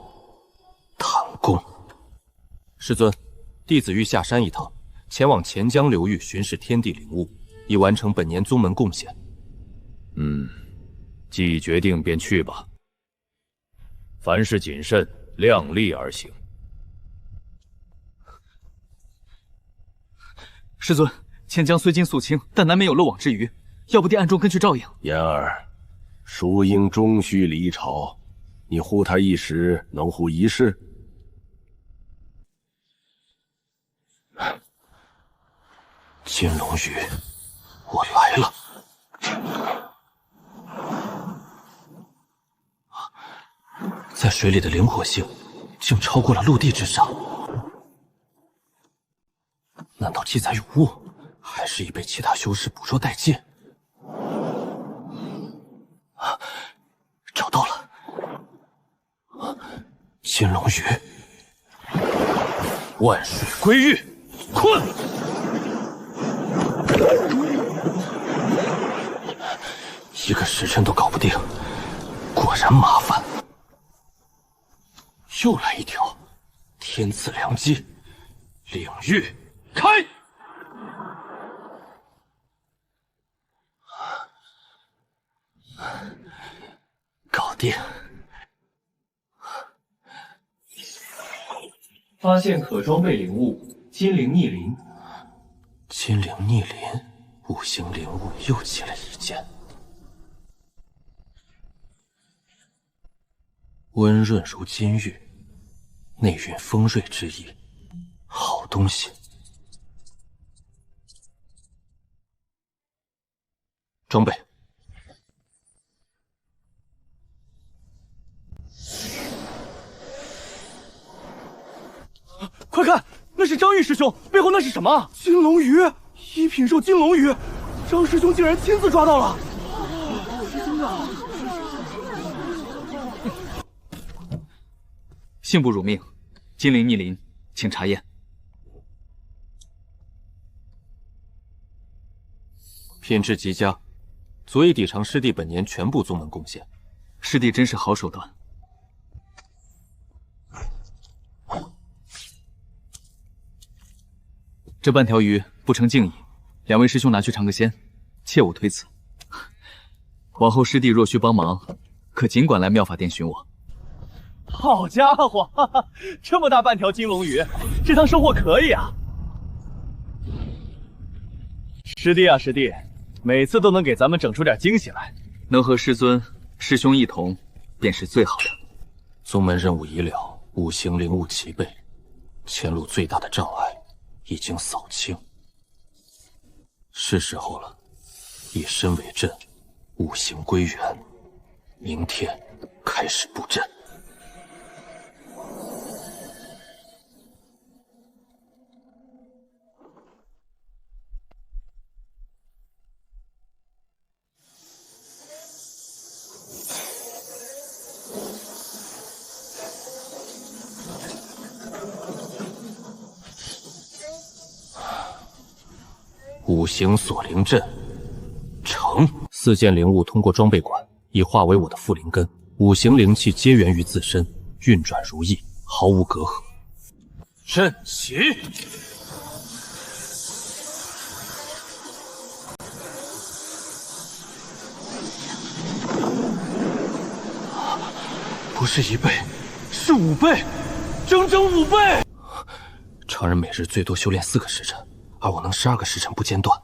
探宫。师尊，弟子欲下山一趟，前往钱江流域巡视天地灵物，以完成本年宗门贡献。既已决定，便去吧。凡事谨慎，量力而行。师尊，钱江虽经肃清，但难免有漏网之鱼，要不弟暗中跟去照应。言儿，淑英终须离朝，你护他一时，能护一世？金龙鱼，我来了。在水里的灵活性竟超过了陆地之上，难道记载有误，还是已被其他修士捕捉殆尽？找到了，金龙鱼，万水归玉，困！一个时辰都搞不定，果然麻烦。又来一条，天赐良机，领域开！搞定！发现可装备灵物金灵逆鳞。金灵逆鳞，五行灵物又起了一件。温润如金玉，内蕴锋锐之意，好东西。装备。快看，那是张玉师兄，背后那是什么？金龙鱼，1品兽金龙鱼，张师兄竟然亲自抓到了！真的。幸不辱命，金灵逆鳞，请查验。品质极佳，足以抵偿师弟本年全部宗门贡献。师弟真是好手段。这半条鱼不成敬意，两位师兄拿去尝个鲜，切勿推辞。往后师弟若需帮忙，可尽管来妙法殿寻我。好家伙，哈哈，这么大半条金龙鱼，这趟收获可以啊！师弟啊，师弟，每次都能给咱们整出点惊喜来。能和师尊、师兄一同便是最好的。宗门任务已了，五行灵物齐备，前路最大的障碍已经扫清，是时候了。以身为阵，五行归元，明天开始布阵。五行锁灵阵成，4件灵物通过装备管已化为我的副灵根，五行灵气皆源于自身，运转如意，毫无隔阂。阵起！不是1倍，是5倍，整整5倍！常人每日最多修炼4个时辰，而我能12个时辰不间断。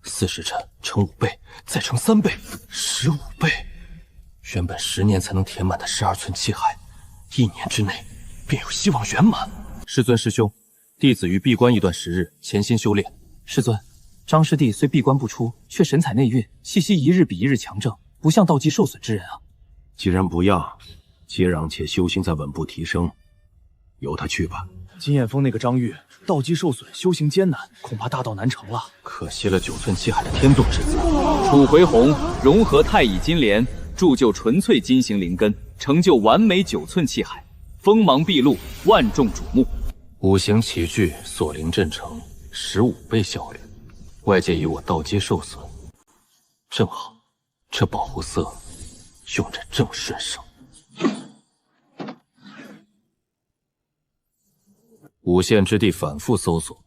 4时辰乘5倍，再乘3倍，15倍。原本10年才能填满的12寸气海，1年之内便有希望圆满。师尊师兄，弟子于闭关一段时日，潜心修炼。师尊，张师弟虽闭关不出，却神采内蕴，气息一日比一日强盛，不像道基受损之人啊。既然不要，接壤且修行在稳步提升，由他去吧。金焰峰那个张玉，道基受损，修行艰难，恐怕大道难成了。可惜了9寸气海的天纵之子。楚回红融合太乙金莲，铸就纯粹金型灵根，成就完美9寸气海，锋芒毕露，万众瞩目。五行齐聚，锁灵阵成，15倍效率。外界以我道基受损，正好，这保护色用着正顺手。五县之地反复搜索，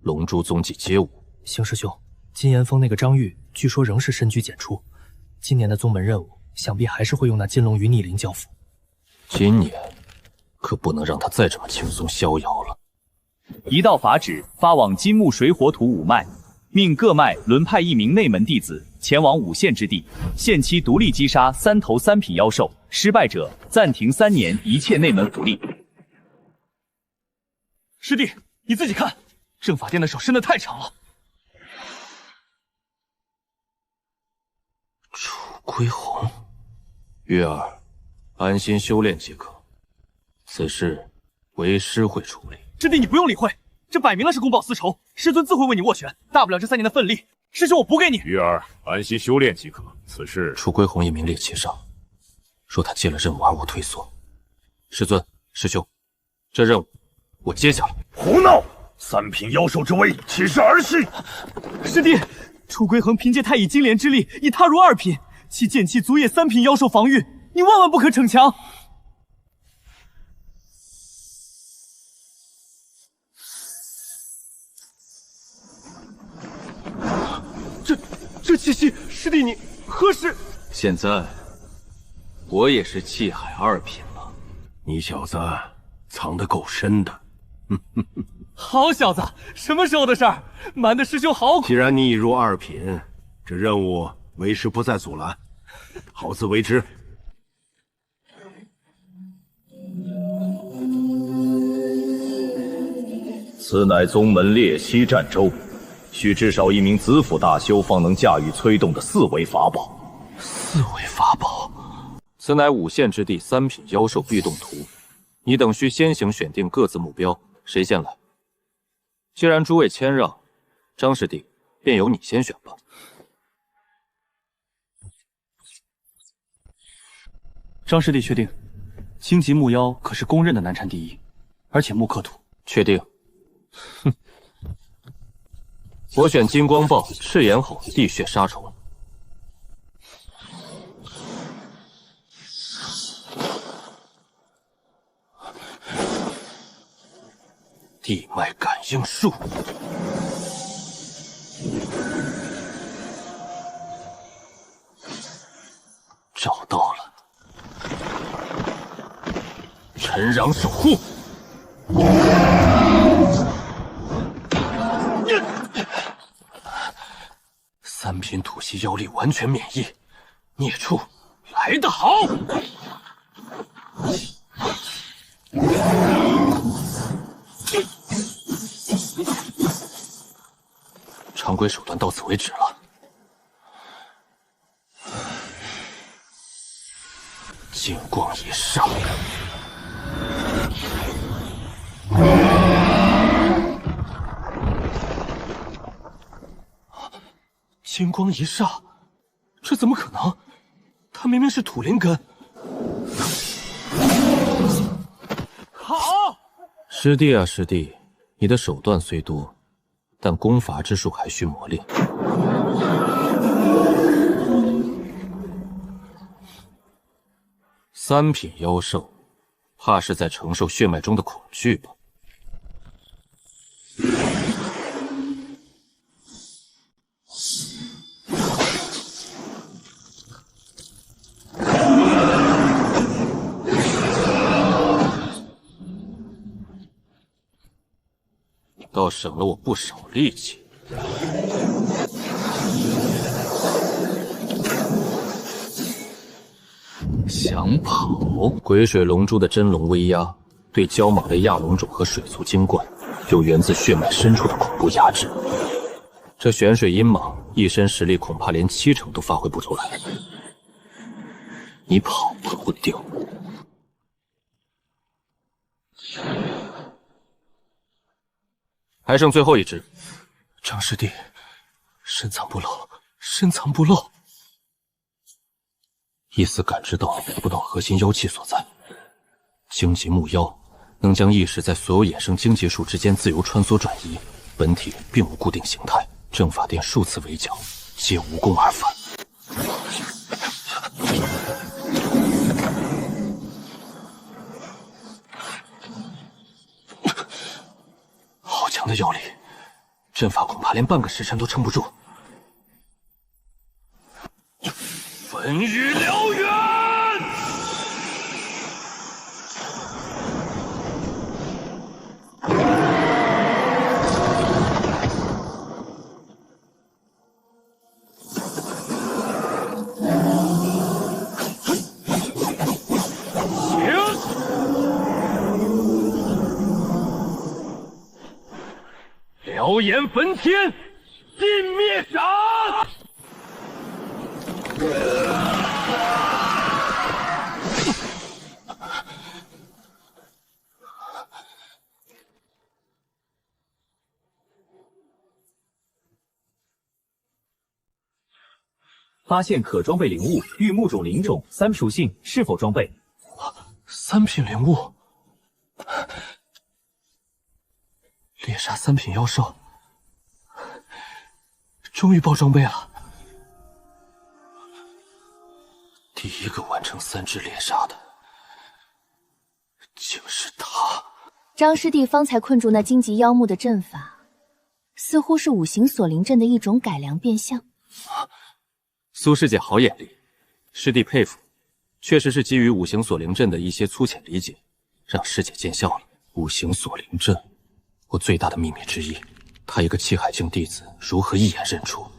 龙珠踪迹皆无。邢师兄，金岩峰那个张玉，据说仍是深居简出。今年的宗门任务，想必还是会用那金龙与逆鳞交付。今年可不能让他再这么轻松逍遥了。一道法旨发往金木水火土5脉，命各脉轮派1名内门弟子前往5县之地，限期独立击杀3头3品妖兽，失败者暂停3年一切内门福利。师弟，你自己看，正法殿的手伸得太长了。楚归红，月儿，安心修炼即可。此事为师会处理。师弟，你不用理会，这摆明了是公报私仇，师尊自会为你斡旋。大不了这3年的份力，师兄我补给你。鱼儿，安心修炼即可。此事，楚归红也名列其上，说他接了任务而我退缩。师尊，师兄，这任务我接下来。胡闹！3品妖兽之威，岂是儿戏？师弟，楚归恒凭借太乙金莲之力，已踏入2品，其剑气足也3品妖兽防御，你万万不可逞强。这气息，师弟你何时？现在我也是气海2品了。你小子藏得够深的。好小子，什么时候的事儿？瞒得师兄好苦。既然你已入2品，这任务为师不再阻拦，好自为之。此乃宗门猎溪战舟，需至少1名子府大修方能驾驭催动的4维法宝。4维法宝，此乃5县之地3品妖兽必动图，你等需先行选定各自目标，谁先来？既然诸位谦让，张师弟便由你先选吧。张师弟确定，荆棘木妖可是公认的南禅第一，而且木克土。确定。哼，我选金光豹、赤炎吼、地血杀虫。地脉感应术，找到了。尘壤守护，3品土系妖力完全免疫，孽畜来得好！规手段到此为止了。金光一上，金光一煞，这怎么可能？他明明是土灵根。好，师弟啊师弟，你的手段虽多，但功法之术还需磨练。3品妖兽，怕是在承受血脉中的恐惧吧？倒省了我不少力气。想跑？鬼水龙珠的真龙威压，对蛟马类亚龙种和水族精怪，有源自血脉深处的恐怖压制。这玄水阴蟒一身实力恐怕连70%都发挥不出来。你跑不掉。还剩最后一只，张师弟，深藏不露，深藏不露。一丝感知到不到核心妖气所在，荆棘木妖能将意识在所有衍生荆棘树之间自由穿梭转移，本体并无固定形态。正法殿数次围剿，皆无功而返。好强的妖力，阵法恐怕连半个时辰都撑不住。焚雨燎原！燎炎焚天，尽灭斩！发现可装备灵物，玉木种灵种，3属性是否装备？3品灵物，猎杀3品妖兽，终于爆装备了。第一个完成3只猎杀的，竟是他。张师弟方才困住那荆棘妖木的阵法，似乎是5行锁灵阵的一种改良变相。苏师姐好眼力，师弟佩服。确实是基于5行锁灵阵的一些粗浅理解，让师姐见笑了。5行锁灵阵，我最大的秘密之一，他一个气海境弟子如何一眼认出？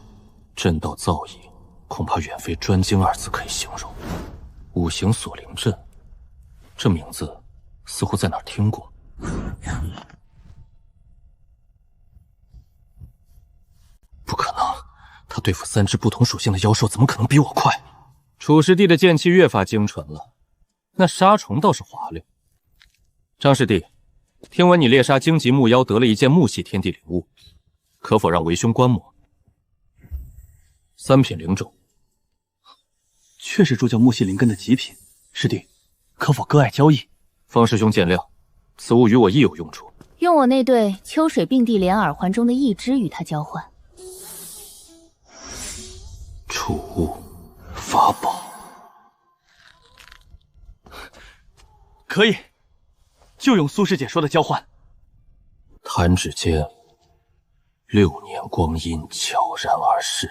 阵道造诣，恐怕远非专精2字可以形容。5行锁灵阵，这名字似乎在哪儿听过。不可能，他对付3只不同属性的妖兽，怎么可能比我快？楚师弟的剑气越发精纯了，那杀虫倒是滑溜。张师弟，听闻你猎杀荆棘木妖得了一件木系天地灵物，可否让为兄观摩？3品灵种，确实铸就木系灵根的极品。师弟，可否割爱交易？方师兄见谅，此物与我亦有用处。用我那对秋水并蒂莲耳环中的一只与他交换。储物法宝，可以，就用苏师姐说的交换。弹指间，6年光阴悄然而逝。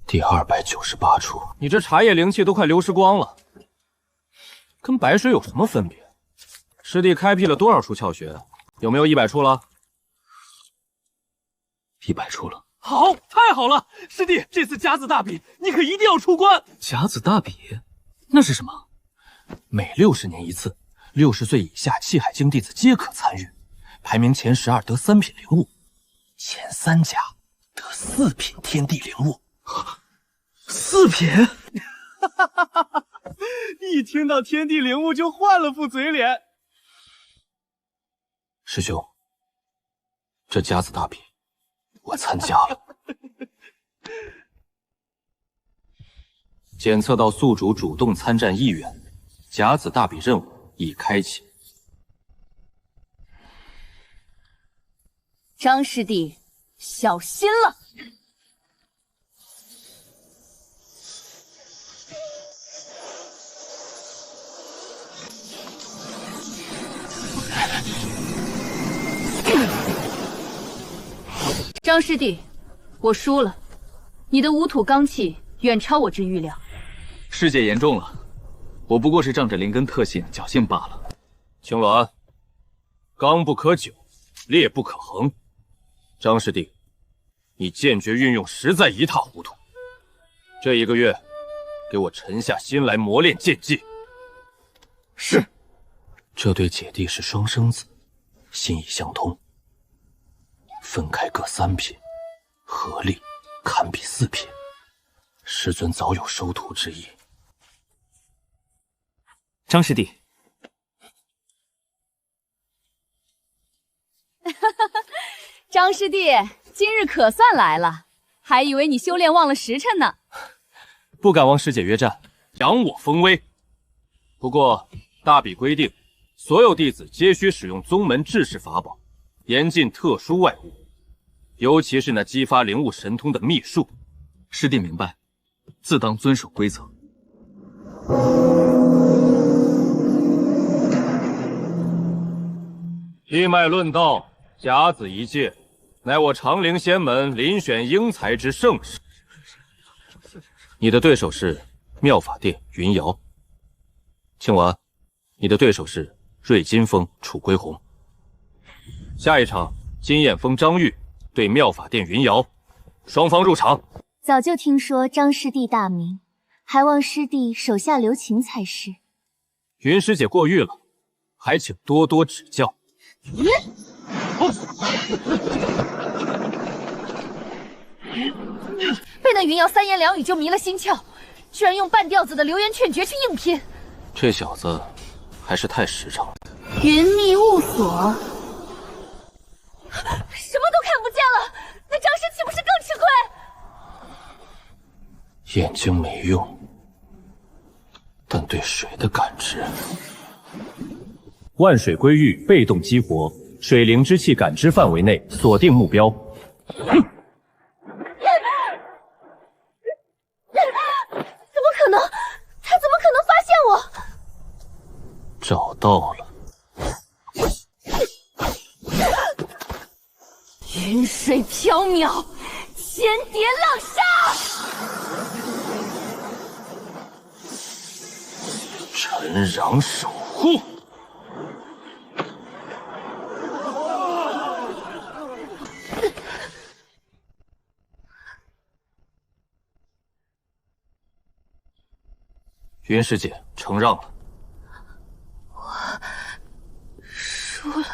第298处，你这茶叶灵气都快流失光了，跟白水有什么分别？师弟开辟了多少处窍穴？有没有100处了？100处了。好，太好了！师弟，这次甲子大比，你可一定要出关。甲子大比，那是什么？每60年一次，60岁以下气海境弟子皆可参与，排名前12得3品灵物，前3甲得4品天地灵物。4品？一听到天地灵物就换了副嘴脸。师兄，这甲子大比，我参加了。检测到宿主主动参战意愿，甲子大比任务已开启。张师弟，小心了！张师弟，我输了，你的无土罡气远超我之预料。师姐言重了，我不过是仗着灵根特性侥幸罢了。青鸾，刚不可久，烈不可横。张师弟，你剑诀运用实在一塌糊涂。这1个月，给我沉下心来磨练剑技。是。这对姐弟是双生子，心意相通。分开各3品，合力堪比4品。师尊早有收徒之意。张师弟，张师弟，今日可算来了，还以为你修炼忘了时辰呢。不敢望师姐约战，扬我风威。不过大比规定，所有弟子皆需使用宗门制式法宝，严禁特殊外物，尤其是那激发灵物神通的秘术。师弟明白，自当遵守规则。一脉论道，甲子一界，乃我长陵仙门遴选英才之盛事。你的对手是妙法殿云瑶，庆完，你的对手是瑞金峰楚归鸿。下一场，金焰峰张玉对妙法殿云瑶，双方入场。早就听说张师弟大名，还望师弟手下留情才是。云师姐过誉了，还请多多指教。被那云瑶3言2语就迷了心窍，居然用半吊子的流言劝诀去硬拼。这小子还是太实诚了。云密雾锁，什么都看不见了，那张师岂不是更吃亏？眼睛没用，但对水的感知。万水归域被动激活，水灵之气感知范围内锁定目标。怎么可能？他怎么可能发现我？找到了。云水缥缈，千叠浪沙。陈壤守护。云师姐承让了。我输了。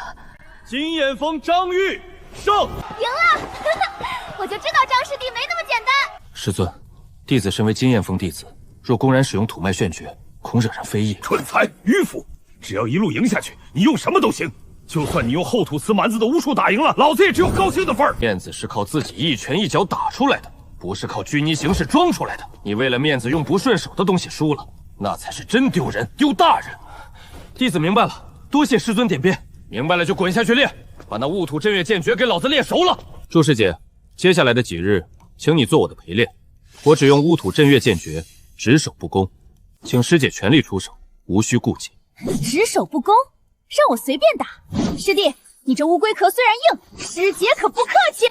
金焰峰张玉胜，赢了！我就知道张师弟没那么简单。师尊，弟子身为金焰峰弟子，若公然使用土脉炫诀，恐惹人非议。蠢材迂腐！只要一路赢下去，你用什么都行。就算你用后土瓷蛮子的巫术打赢了，老子也只有高兴的份儿。面子是靠自己一拳一脚打出来的，不是靠拘泥形势装出来的。你为了面子用不顺手的东西输了，那才是真丢人，丢大人。弟子明白了，多谢师尊点鞭。明白了就滚下去练，把那雾土镇月剑诀给老子练熟了。祝师姐，接下来的几日，请你做我的陪练。我只用乌土镇月剑诀，只守不攻，请师姐全力出手，无需顾忌。只守不攻，让我随便打。师弟，你这乌龟壳虽然硬，师姐可不客气。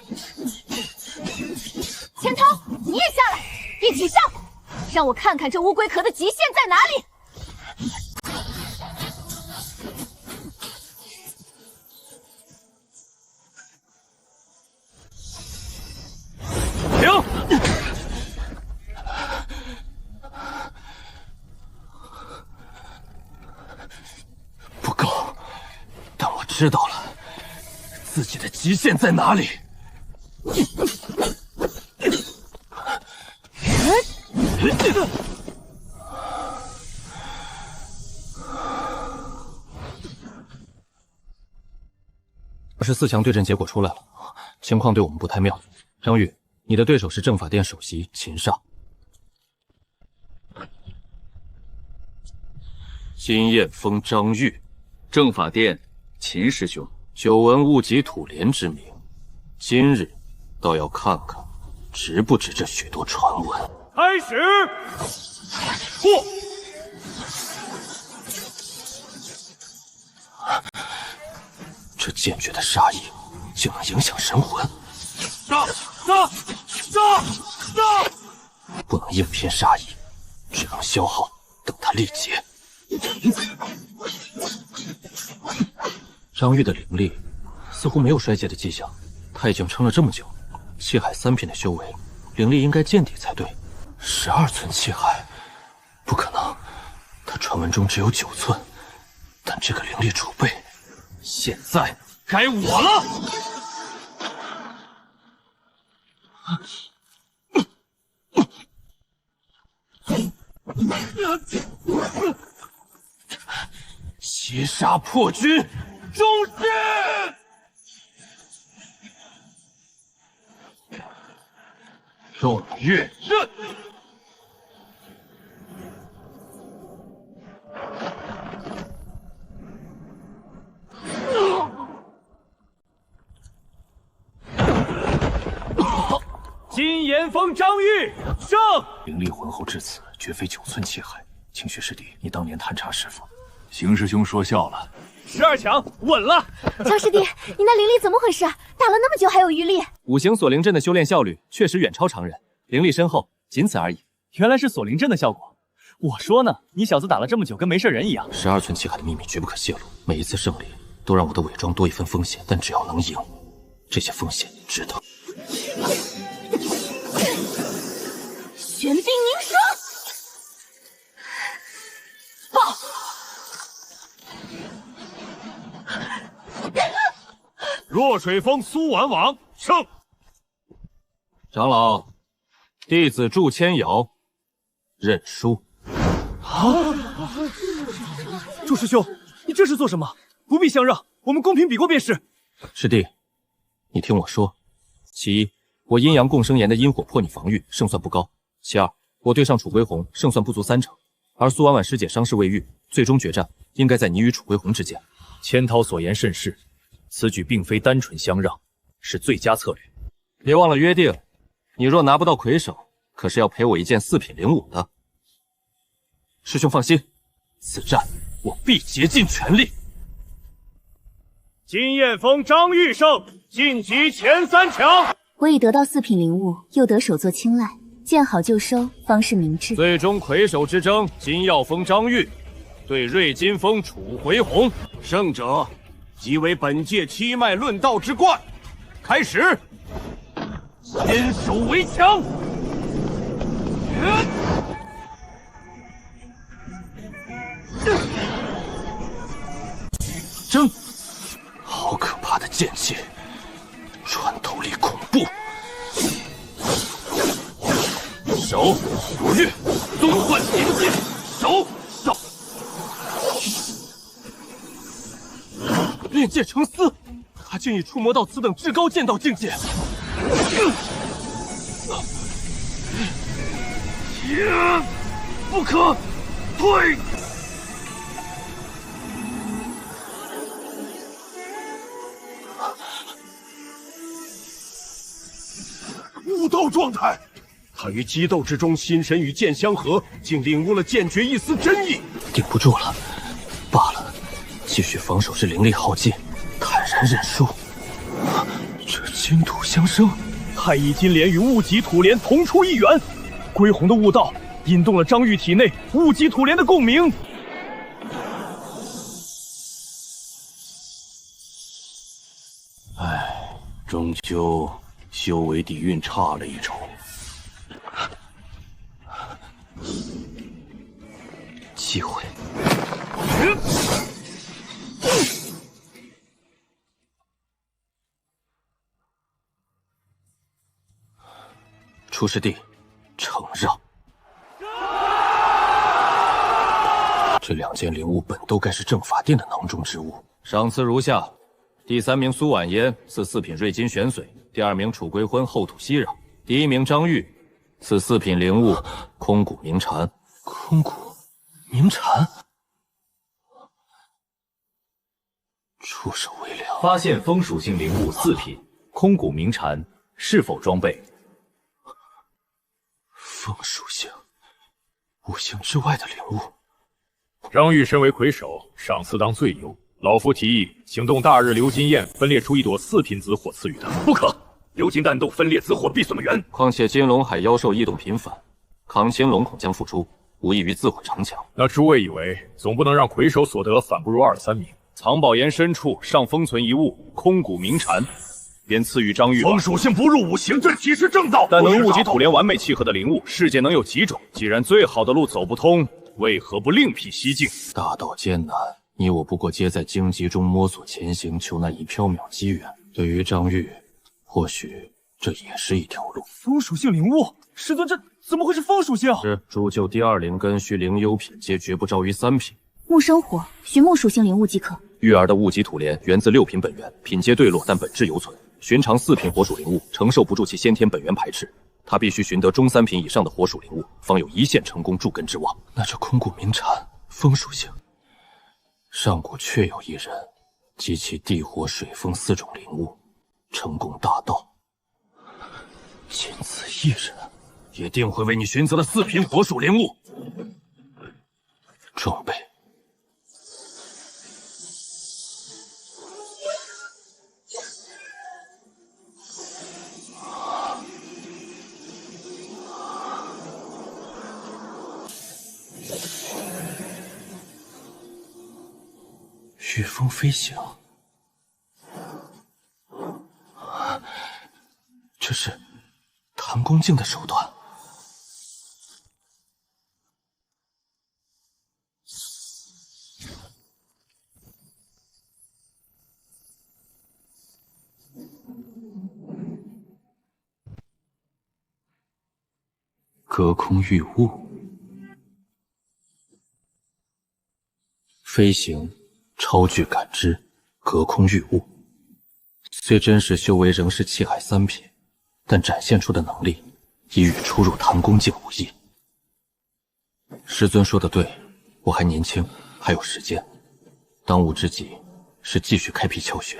千涛，你也下来，一起上，让我看看这乌龟壳的极限在哪里。停！知道了自己的极限在哪里。24强对阵结果出来了，情况对我们不太妙。张玉，你的对手是政法殿首席秦煞。金焰峰张玉，政法殿秦师兄，久闻物极土连之名，今日倒要看看值不值这许多传闻。开始，过。这坚决的杀意，竟能影响神魂。杀！不能硬拼杀意，只能消耗，等他力竭。张玉的灵力似乎没有衰竭的迹象，他已经撑了这么久，气海3品的修为，灵力应该见底才对。12寸气海，不可能，他传闻中只有9寸，但这个灵力储备，现在该我了。七杀破军，终身！众月刃。金岩峰张玉胜！灵力浑厚至此，绝非9寸气海。清雪师弟，你当年探查是否？邢师兄说笑了。12强稳了。张师弟，你那灵力怎么回事？打了那么久还有余力？五行锁灵阵的修炼效率确实远超常人，灵力深厚，仅此而已。原来是锁灵阵的效果。我说呢，你小子打了这么久，跟没事人一样。12寸气海的秘密绝不可泄露，每一次胜利都让我的伪装多一分风险，但只要能赢，这些风险值得。玄冰凝霜，爆！弱水峰苏婉婉胜。长老，弟子祝千瑶认输。祝师兄，你这是做什么？不必相让，我们公平比过便是。师弟，你听我说，其一，我阴阳共生岩的阴火破你防御，胜算不高；其二，我对上楚归鸿胜算不足30%，而苏婉婉师姐伤势未愈，最终决战应该在你与楚归鸿之间。千涛所言甚是，此举并非单纯相让，是最佳策略。别忘了约定，你若拿不到魁首，可是要赔我一件4品灵武的。师兄放心，此战我必竭尽全力。金焰峰张玉胜，晋级前3强。我已得到4品灵物，又得首座青睐，见好就收，方是明智。最终魁首之争，金耀峰张玉对瑞金峰楚回鸿，胜者即为本届7脉论道之冠。开始，先手为强。争，好可怕的剑气，穿透力恐怖。手如月，纵贯天际，手。炼剑成丝，他竟已触摸到此等至高剑道境界。不可退！悟道状态，他于激斗之中心神与剑相合，竟领悟了剑诀一丝真意。顶不住了，罢了，继续防守是灵力耗尽，坦然认输。这金土相生，太乙金莲与物极土莲同出一源，归鸿的悟道引动了张玉体内物极土莲的共鸣。唉，终究修为底蕴差了一筹。机会。出师弟，承让。这2件灵物本都该是正法殿的囊中之物。赏赐如下：第3名苏婉嫣赐4品瑞金玄髓，第2名楚归昏后土息壤，第1名张玉赐4品灵物空谷鸣蝉。空谷鸣蝉，出手为良。发现风属性灵物4品空谷鸣蝉，是否装备？风属性，五行之外的灵物。张玉身为魁首，赏赐当最优。老夫提议，行动大日流金焰分裂出1朵4品紫火赐予他。不可，流金弹斗分裂紫火必损元。况且金龙海妖兽异动频繁，扛青龙恐将复出，无异于自毁城墙。那诸位以为，总不能让魁首所得反不如2、3名？藏宝岩深处尚封存一物空谷鸣蝉，便赐予张玉。风属性不入五行，这岂是正道？但能物及土莲完美契合的灵物，世界能有几种？既然最好的路走不通，为何不另辟蹊径？大道艰难，你我不过皆在荆棘中摸索前行，求那一缥缈机缘。对于张玉，或许这也是一条路。风属性灵物，师尊，这怎么会是风属性？是铸就第2灵根需灵优品，皆绝不招于3品。木生火，寻木属性灵物即可。玉儿的物极土莲源自6品本源，品阶对落，但本质犹存。寻常4品火属灵物，承受不住其先天本源排斥。他必须寻得中3品以上的火属灵物，方有一线成功筑根之望。那这空谷鸣蝉，风属性。上古确有一人，集其地火水风4种灵物，成功大道。仅此一人，也定会为你寻择了4品火属灵物。装备。御风飞行，这是唐宫镜的手段。隔空御物，飞行。超距感知，隔空御物。虽真实修为仍是气海3品，但展现出的能力已与初入唐宫境无异。师尊说的对，我还年轻，还有时间。当务之急是继续开辟窍穴，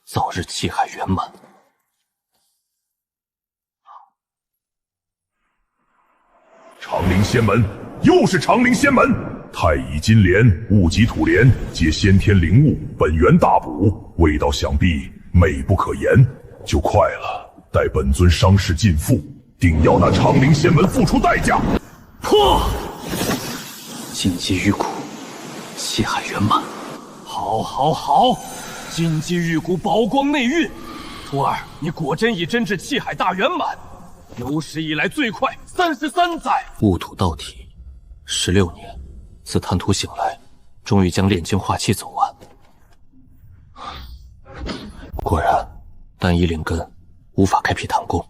早日气海圆满。长陵仙门，又是长陵仙门。太乙金莲、物极土莲皆先天灵物，本源大补，味道想必美不可言。就快了，待本尊伤势尽复，定要那长陵仙门付出代价。破！荆棘玉骨，气海圆满。好，好，好！金鸡玉骨宝光内蕴，徒儿，你果真已真至气海大圆满，有史以来最快33载。戊土道体，16年。自贪图醒来，终于将炼精化气走完。果然，单一灵根无法开辟唐宫，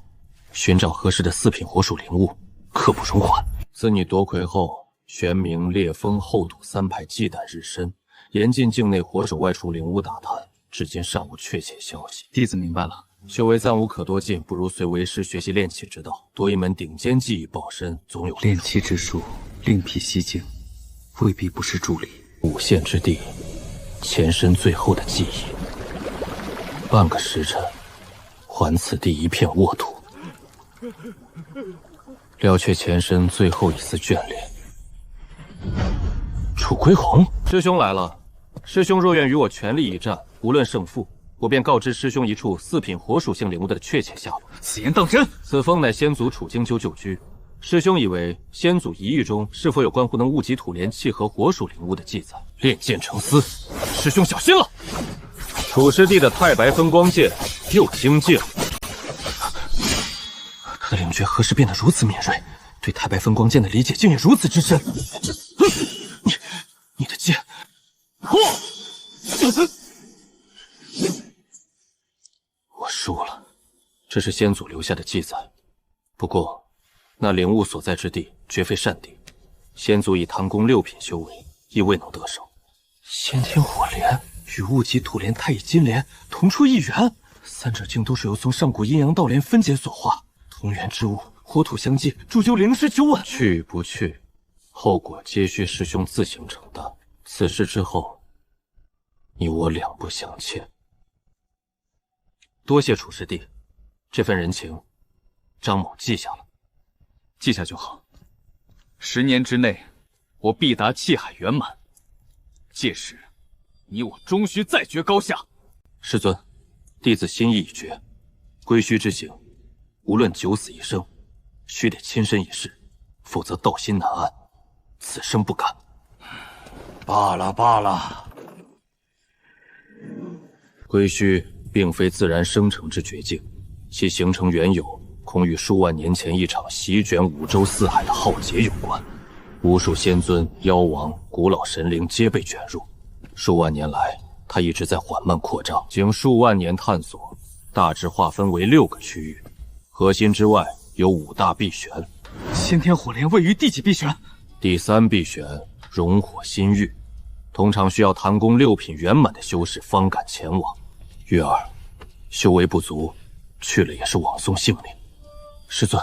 寻找合适的4品火属灵物刻不容缓。自你夺魁后，玄冥、烈风、后土3派忌惮日深，严禁境内火手外出灵物打探，至今尚无确切消息。弟子明白了。修为暂无可多进，不如随为师学习炼气之道，多一门顶尖技艺傍身，总有炼气之术，另辟蹊径。未必不是助力。5县之地，前身最后的记忆。半个时辰，还此地一片沃土，料却前身最后一丝眷恋。楚归鸿，师兄来了。师兄若愿与我全力一战，无论胜负，我便告知师兄一处4品火属性灵物的确切下落。此言当真？此封乃先祖楚荆鸠旧居。师兄以为先祖遗意中是否有关乎能物及土莲契合火属灵物的记载？炼剑成丝，师兄小心了！楚师弟的太白分光剑又精进了。他的灵觉何时变得如此敏锐？对太白分光剑的理解竟也如此之深。你的剑，我输了。这是先祖留下的记载。不过，那灵物所在之地绝非善地，先祖以唐宫6品修为，亦未能得手。先天火莲与雾极土莲、太乙金莲同出一源，三者竟都是由从上古阴阳道莲分解所化，同源之物，火土相继，铸就灵师9万。去与不去，后果皆需师兄自行承担。此事之后，你我两不相欠。多谢楚师弟，这份人情，张某记下了。记下就好。10年之内，我必达气海圆满。届时，你我终须再决高下。师尊，弟子心意已决，归墟之行，无论九死一生，须得亲身一试，否则道心难安，此生不敢。罢了罢了，归墟并非自然生成之绝境，其形成缘由恐与数万年前一场席卷五洲四海的浩劫有关。无数仙尊、妖王、古老神灵皆被卷入。数万年来，它一直在缓慢扩张。经数万年探索，大致划分为6个区域，核心之外有5大碧玄。先天火莲位于第几碧玄？第3碧玄熔火心域，通常需要唐宫6品圆满的修士方敢前往。月儿，修为不足，去了也是枉送性命。师尊，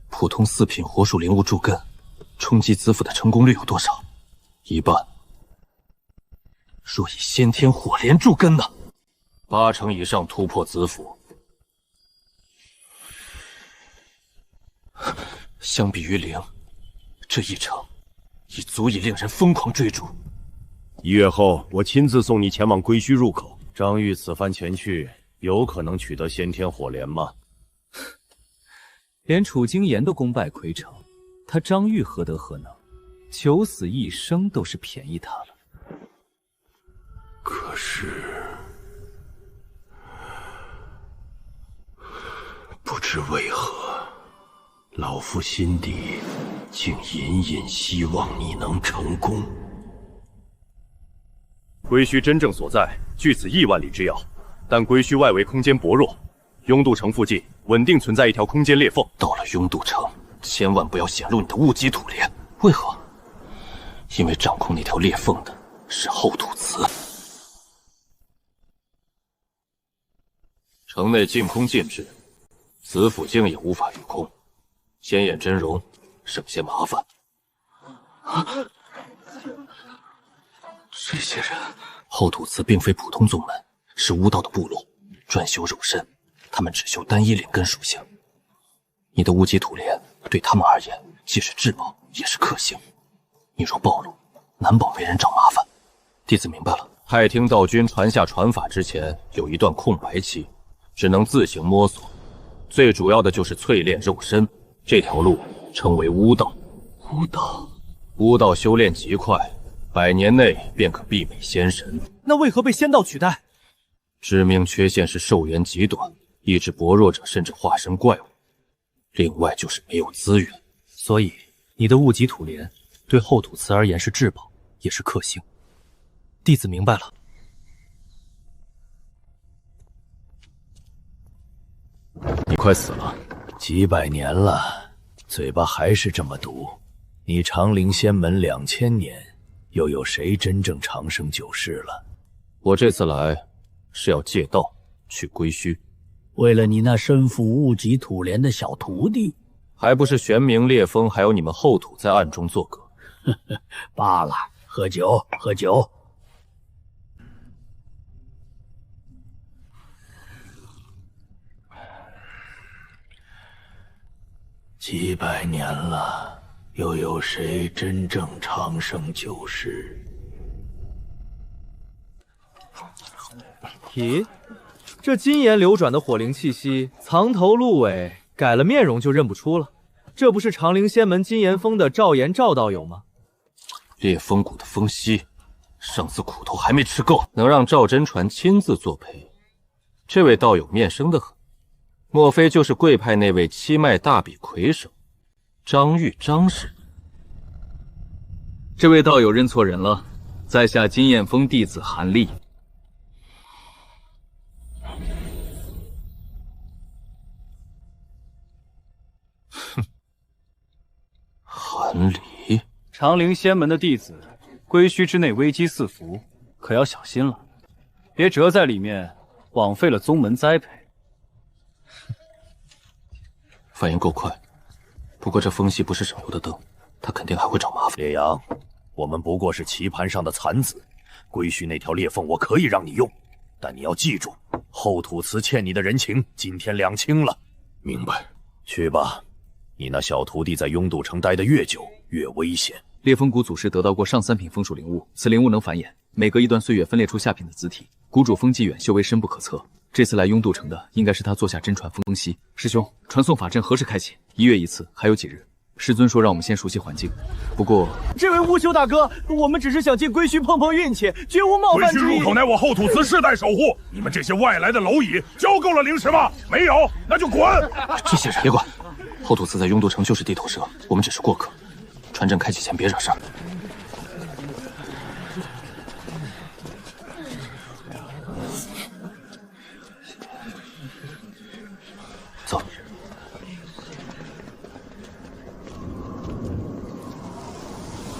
普通4品火属灵物筑根，冲击子府的成功率有多少？1半。若以先天火莲筑根呢？8成以上突破子府。相比于0，这1成已足以令人疯狂追逐。1月后，我亲自送你前往归墟入口。张玉此番前去，有可能取得先天火莲吗？连楚京言都功败溃城，他张玉何德何能？九死一生都是便宜他了。可是，不知为何，老夫心底竟隐隐希望你能成功。归墟真正所在，距此亿万里之遥，但归墟外围空间薄弱，雍渡城附近稳定存在一条空间裂缝。到了雍渡城，千万不要显露你的雾极土莲。为何？因为掌控那条裂缝的是后土祠。城内禁空禁制，子府境也无法御空，先验真容，省些麻烦。这些人，后土祠并非普通宗门，是巫道的部落，专修肉身，他们只修单一灵根属性。你的无极土莲对他们而言，既是至宝，也是克星。你若暴露，难保为人找麻烦。弟子明白了。太听道君传下传法之前，有一段空白期，只能自行摸索。最主要的就是淬炼肉身，这条路称为巫道。巫道，巫道修炼极快，100年内便可媲美仙神。那为何被仙道取代？致命缺陷是寿元极短，意志薄弱者甚至化身怪物。另外就是没有资源。所以你的雾极土莲对后土祠而言是至宝，也是克星。弟子明白了。你快死了，几百年了，嘴巴还是这么毒。你长陵仙门2000年，又有谁真正长生久世了？我这次来是要借道去归墟。为了你那身负雾极土莲的小徒弟，还不是玄冥烈风还有你们后土在暗中作梗。罢了，喝酒喝酒。几百年了，又有谁真正长生久世？咦，这金岩流转的火灵气息，藏头露尾，改了面容就认不出了。这不是长陵仙门金岩峰的赵岩赵道友吗？烈风谷的风息，上次苦头还没吃够，能让赵真传亲自作陪。这位道友面生得很，莫非就是贵派那位七脉大比魁首张玉张氏？这位道友认错人了，在下金燕峰弟子韩立。传礼。长陵仙门的弟子，归墟之内危机四伏，可要小心了，别折在里面，枉费了宗门栽培。反应够快，不过这风息不是省油的灯，他肯定还会找麻烦。烈阳，我们不过是棋盘上的残子，归墟那条裂缝我可以让你用，但你要记住，后土祠欠你的人情，今天两清了。明白。去吧，你那小徒弟在雍都城待得越久，越危险。裂风谷祖师得到过上3品风属灵物，此灵物能繁衍，每隔一段岁月分裂出下品的子体。谷主风纪远，修为深不可测。这次来雍都城的，应该是他座下真传风息。师兄，传送法阵何时开启？1月1次，还有几日？师尊说让我们先熟悉环境。不过，这位乌修大哥，我们只是想进归墟碰碰运气，绝无冒犯之意。归墟入口乃我后土祠世代守护，你们这些外来的蝼蚁，交够了灵石吗？没有，那就滚！这些人别管，后土祠在雍都城就是地头蛇，我们只是过客。传阵开启前别惹事儿。走。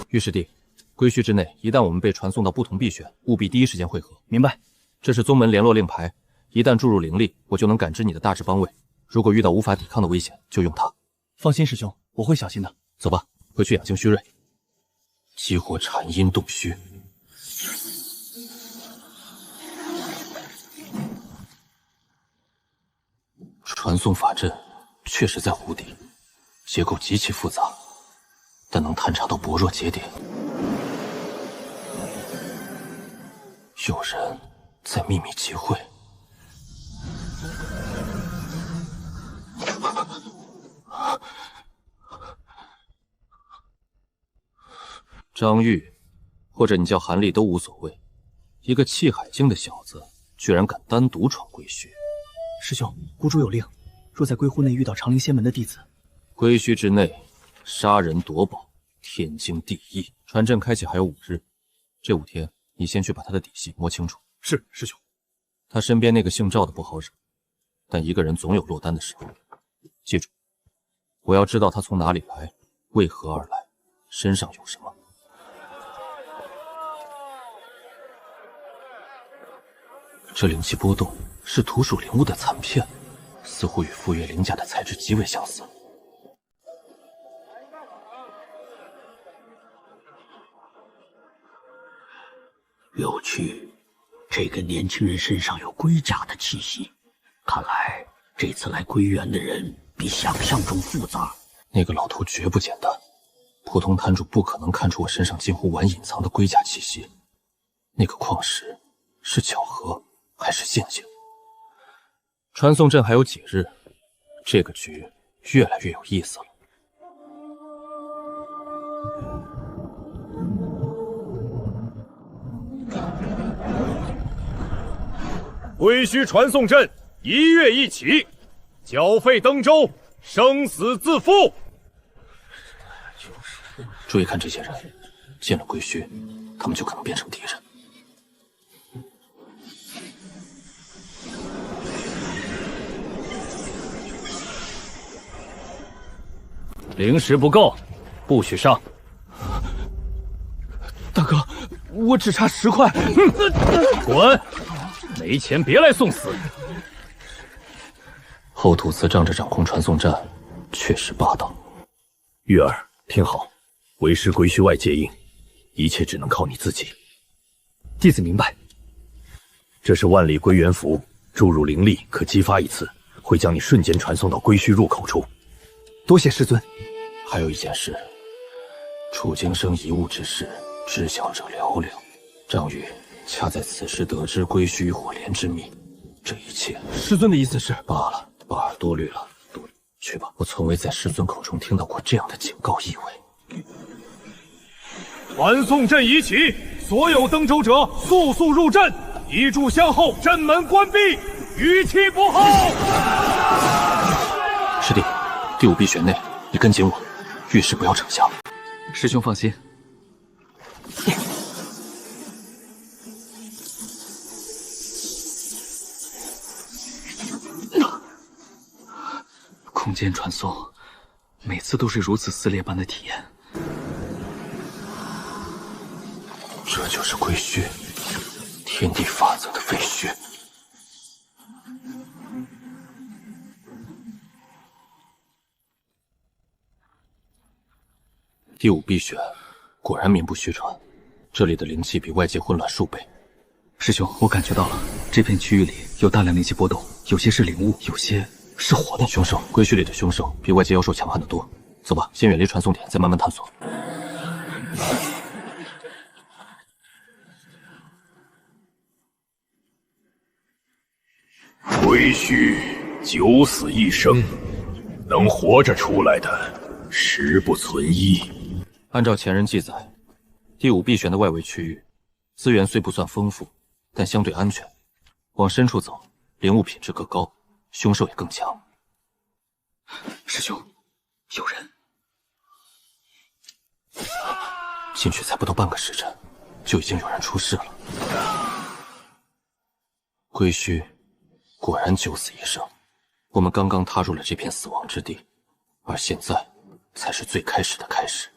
御师弟，归墟之内，一旦我们被传送到不同币选，务必第一时间汇合。明白。这是宗门联络令牌，一旦注入灵力，我就能感知你的大致方位。如果遇到无法抵抗的危险，就用它。放心，师兄，我会小心的。走吧，回去养精蓄锐。激活禅阴洞虚。传送法阵确实在湖底，结构极其复杂，但能探查到薄弱节点。有人在秘密集会。张玉，或者你叫韩立都无所谓。一个气海境的小子，居然敢单独闯归墟。师兄，谷主有令，若在归户内遇到长陵仙门的弟子，归墟之内，杀人夺宝，天经地义。传阵开启还有5日，这5天你先去把他的底细摸清楚。是，师兄。他身边那个姓赵的不好惹，但一个人总有落单的时候。记住，我要知道他从哪里来，为何而来，身上有什么。这灵气波动是土属灵物的残片，似乎与赴约灵甲的材质极为相似。有趣，这个年轻人身上有龟甲的气息，看来这次来归园的人比想象中复杂。那个老头绝不简单，普通摊主不可能看出我身上近乎完隐藏的龟甲气息。那个矿石是巧合还是陷阱？传送阵还有几日，这个局越来越有意思了。归墟传送阵1月1起，缴费登州，生死自负。注意看这些人，进了归墟，他们就可能变成敌人。灵石不够，不许上。大哥，我只差10块。滚！没钱别来送死。后土祠仗着掌控传送站，确实霸道。玉儿，听好，为师归墟外接应，一切只能靠你自己。弟子明白。这是万里归元符，注入灵力可激发1次，会将你瞬间传送到归墟入口处。多谢师尊。还有一件事，楚京生一物之事，知晓者寥寥。张宇恰在此时得知归墟与火莲之秘，这一切，师尊的意思是？罢了，把耳多虑了。去吧，我从未在师尊口中听到过这样的警告意味。传送阵已起，所有登州者速入阵，一炷香后阵门关闭，余期不候。师弟，第5币选内，你跟紧我，遇事不要逞强。师兄放心。空间传送，每次都是如此撕裂般的体验。这就是归墟，天地法则的废墟。第5碧血，果然名不虚传，这里的灵气比外界混乱数倍。师兄，我感觉到了，这片区域里有大量灵气波动，有些是灵物，有些是活的凶兽。归墟里的凶兽比外界妖兽强悍得多。走吧，先远离传送点，再慢慢探索。归墟九死一生，能活着出来的十不存一。按照前人记载，第5碧玄的外围区域资源虽不算丰富，但相对安全。往深处走，灵物品质更高，凶兽也更强。师兄，有人。进去才不到半个时辰，就已经有人出事了。归墟果然九死一生，我们刚刚踏入了这片死亡之地，而现在才是最开始的开始。